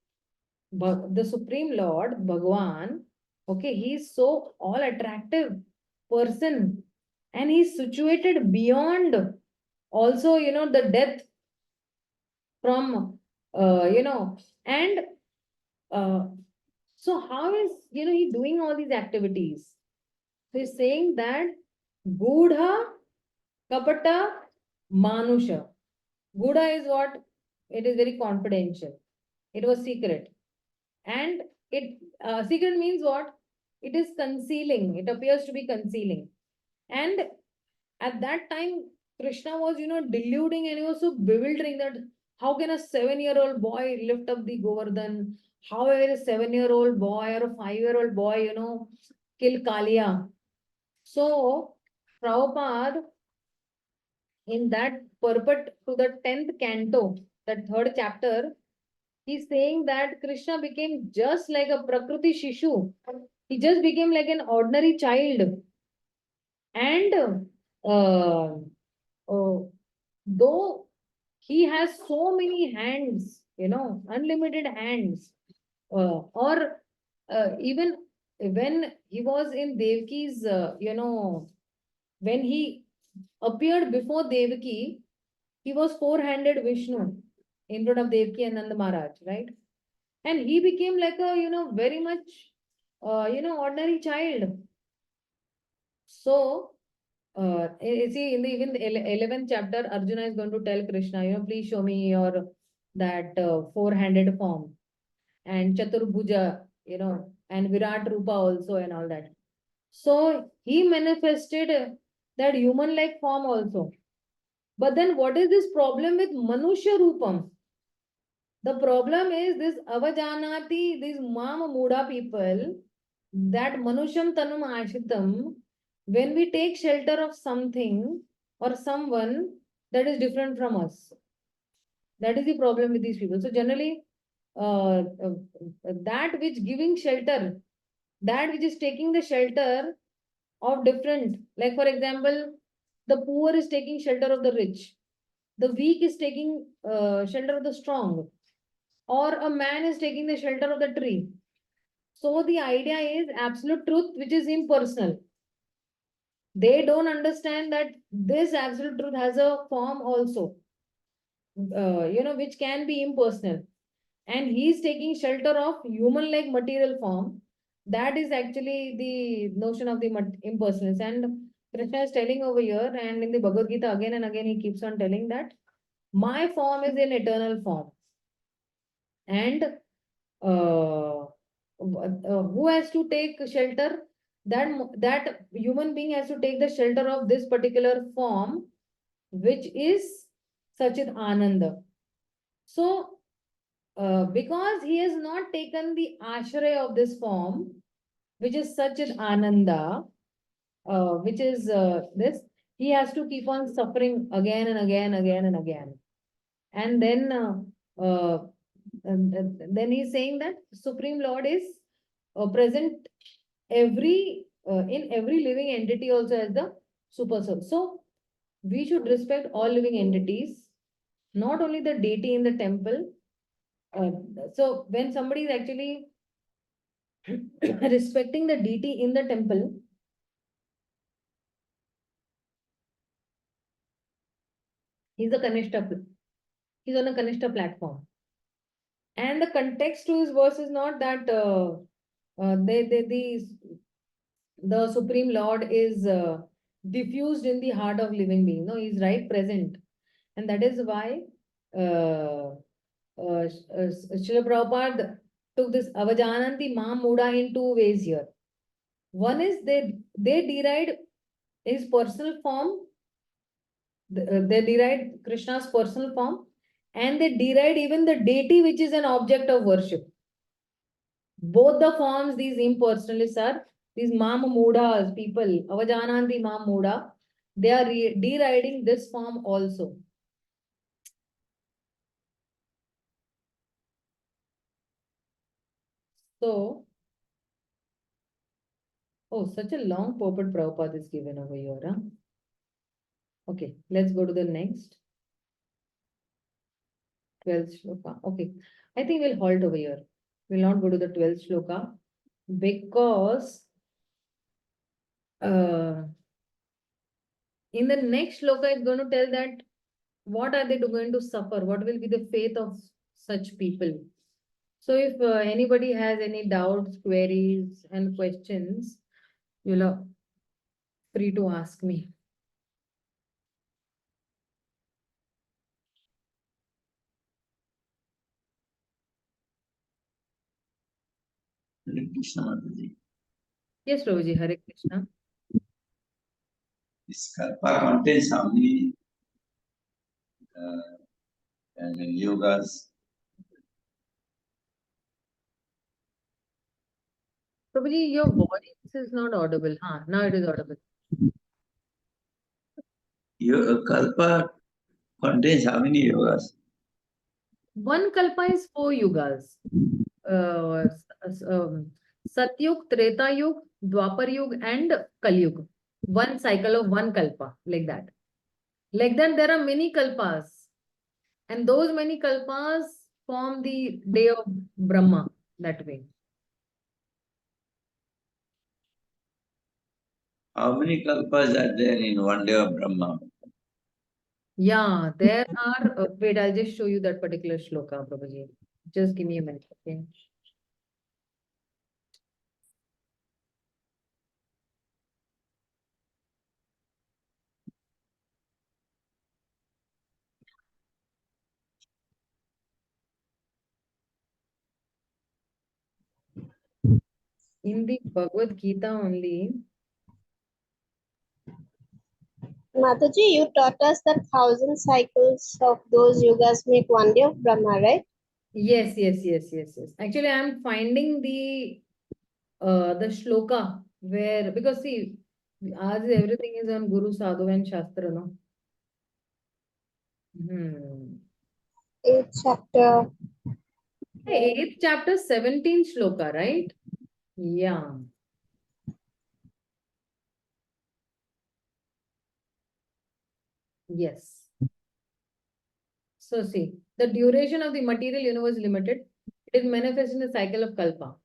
the Supreme Lord, Bhagwan, okay, he is so all attractive person and he's situated beyond also, the death from, and uh, so how is, he doing all these activities? So he's saying that Gudha, Kapata, Manusha. Gudha is what? It is very confidential. It was secret. And it secret means what? It is concealing. It appears to be concealing. And at that time, Krishna was, deluding and he was so bewildering that how can a 7-year-old boy lift up the Govardhan? How a 7-year-old boy or a 5-year-old boy, kill Kalia? So, Prabhupada, in that purport to the 10th canto, that third chapter, he's saying that Krishna became just like a Prakriti Shishu. He just became like an ordinary child. And uh, though he has so many hands, unlimited hands, or even when he was in Devaki's, when he appeared before Devaki, he was four-handed Vishnu in front of Devaki and Nanda Maharaj, right? And he became like a, very much, ordinary child. So, see, even the 11th chapter, Arjuna is going to tell Krishna, please show me your that four-handed form and Chaturbhuja, and Virat Rupa also and all that. So he manifested that human-like form also. But then what is this problem with Manusha Rupam? The problem is this Avajanati, these Mama Muda people, that Manusham Tanum Ashitam, when we take shelter of something or someone that is different from us. That is the problem with these people. So generally, that which giving shelter, that which is taking the shelter of different, like for example, the poor is taking shelter of the rich, the weak is taking shelter of the strong, or a man is taking the shelter of the tree. So the idea is absolute truth, which is impersonal. They don't understand that this absolute truth has a form also, which can be impersonal. And he's taking shelter of human-like material form. That is actually the notion of the impersonalness. And Krishna is telling over here, and in the Bhagavad Gita again and again, he keeps on telling that my form is an eternal form. And who has to take shelter? That human being has to take the shelter of this particular form, which is Sachit Ananda. So, because he has not taken the ashray of this form, which is Sachit Ananda, which is this, he has to keep on suffering again and again, again and again. And then then he's saying that Supreme Lord is present in every living entity also as the super soul. So we should respect all living entities, not only the deity in the temple. So when somebody is actually respecting the deity in the temple, he's a Kanishta. He's on a Kanishta platform. And the context to his verse is not that the Supreme Lord is diffused in the heart of living being. No, he's right present. And that is why Srila Prabhupada took this Avajananti Ma Muda in two ways here. One is they deride his personal form, they deride Krishna's personal form, and they deride even the deity which is an object of worship. Both the forms, these impersonalists are these Mama Mudas, people, Avajananti Mama Muda, they are deriding this form also. So, oh, such a long purport Prabhupada is given over here. Huh? Okay, let's go to the next 12th shloka. Okay, I think we'll halt over here. We'll not go to the 12th shloka because in the next shloka, it's going to tell that what are they going to suffer? What will be the fate of such people? So if anybody has any doubts, queries, and questions, you'll free to ask me. Hare Krishna Mataji. Yes, Prabhuji, Hare Krishna. This kalpa contains how many yogas? Prabhuji, your voice is not audible. Now it is audible. Kalpa contains how many yogas? One kalpa is 4 yugas. Satyug, Treta Yug, Dwapar Yug, and Kali Yug. One cycle of one kalpa, like that. Like that, there are many kalpas. And those many kalpas form the day of Brahma, that way. How many kalpas are there in one day of Brahma? Yeah, there are. Wait, I'll just show you that particular shloka, Prabhuji. Just give me a minute, okay? In the Bhagavad Gita only. Mataji, you taught us that 1,000 cycles of those yugas make one day of Brahma, right? Yes. Actually, I'm finding the shloka where, because see, as everything is on Guru, Sadhu, and Shastra, no? 8th chapter. 8th chapter, 17th shloka, right? Yeah. Yes. So see, the duration of the material universe is limited. It is manifest in the cycle of Kalpa.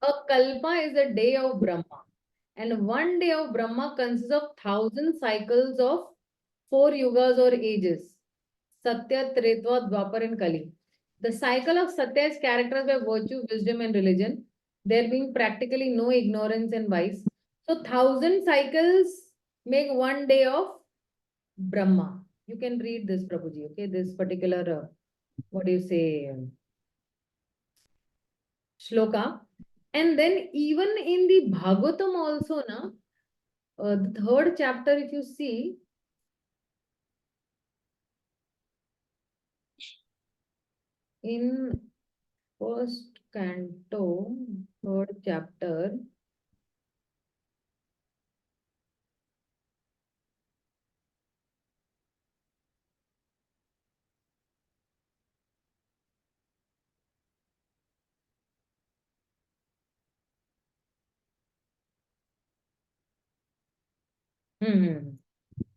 A Kalpa is a day of Brahma. And one day of Brahma consists of 1,000 cycles of 4 yugas or ages. Satya, Tretva, Dwapar, and Kali. The cycle of Satya is characterized by virtue, wisdom, and religion. There being practically no ignorance and vice. So 1,000 cycles make one day of Brahma. You can read this, Prabhuji, okay? This particular, what do you say, shloka. And then even in the Bhagavatam also, the 3rd chapter, if you see, in 1st canto, 3rd chapter,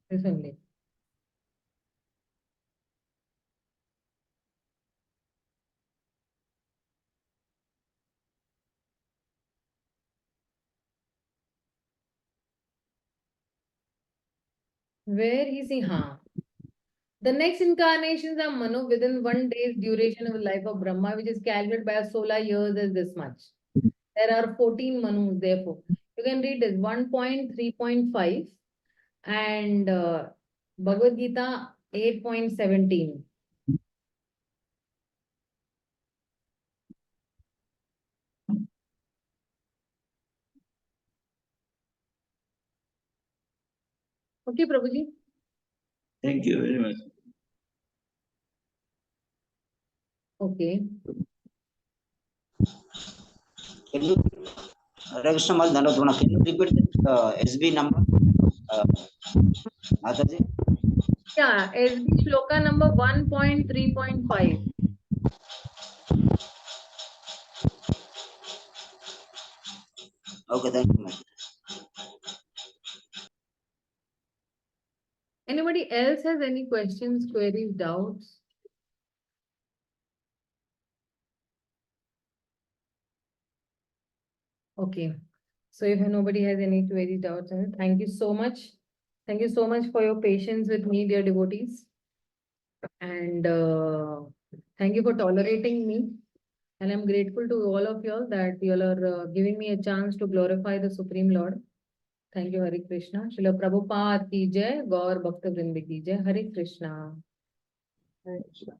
this only. Where he see, the next incarnations are Manu within 1 day's duration of the life of Brahma, which is calculated by a solar years as this much. There are 14 Manus, therefore. You can read this 1.3.5 and Bhagavad Gita 8.17. Okay, Prabhuji. Thank you very much. Okay. Can you, Hare Krishna Mal Dhanodvana, can you repeat the SB number? Mataji? Yeah, SB shloka number 1.3.5. Okay, thank you, Master. Anybody else has any questions, queries, doubts? Okay. So if nobody has any queries, doubts, thank you so much. Thank you so much for your patience with me, dear devotees. And thank you for tolerating me. And I'm grateful to all of you all that you all are giving me a chance to glorify the Supreme Lord. Thank you, Hare Krishna. Srila Prabhupada ki jai, Gaur Bhakta Vrinda ki jai. Hare Krishna. Hare Krishna.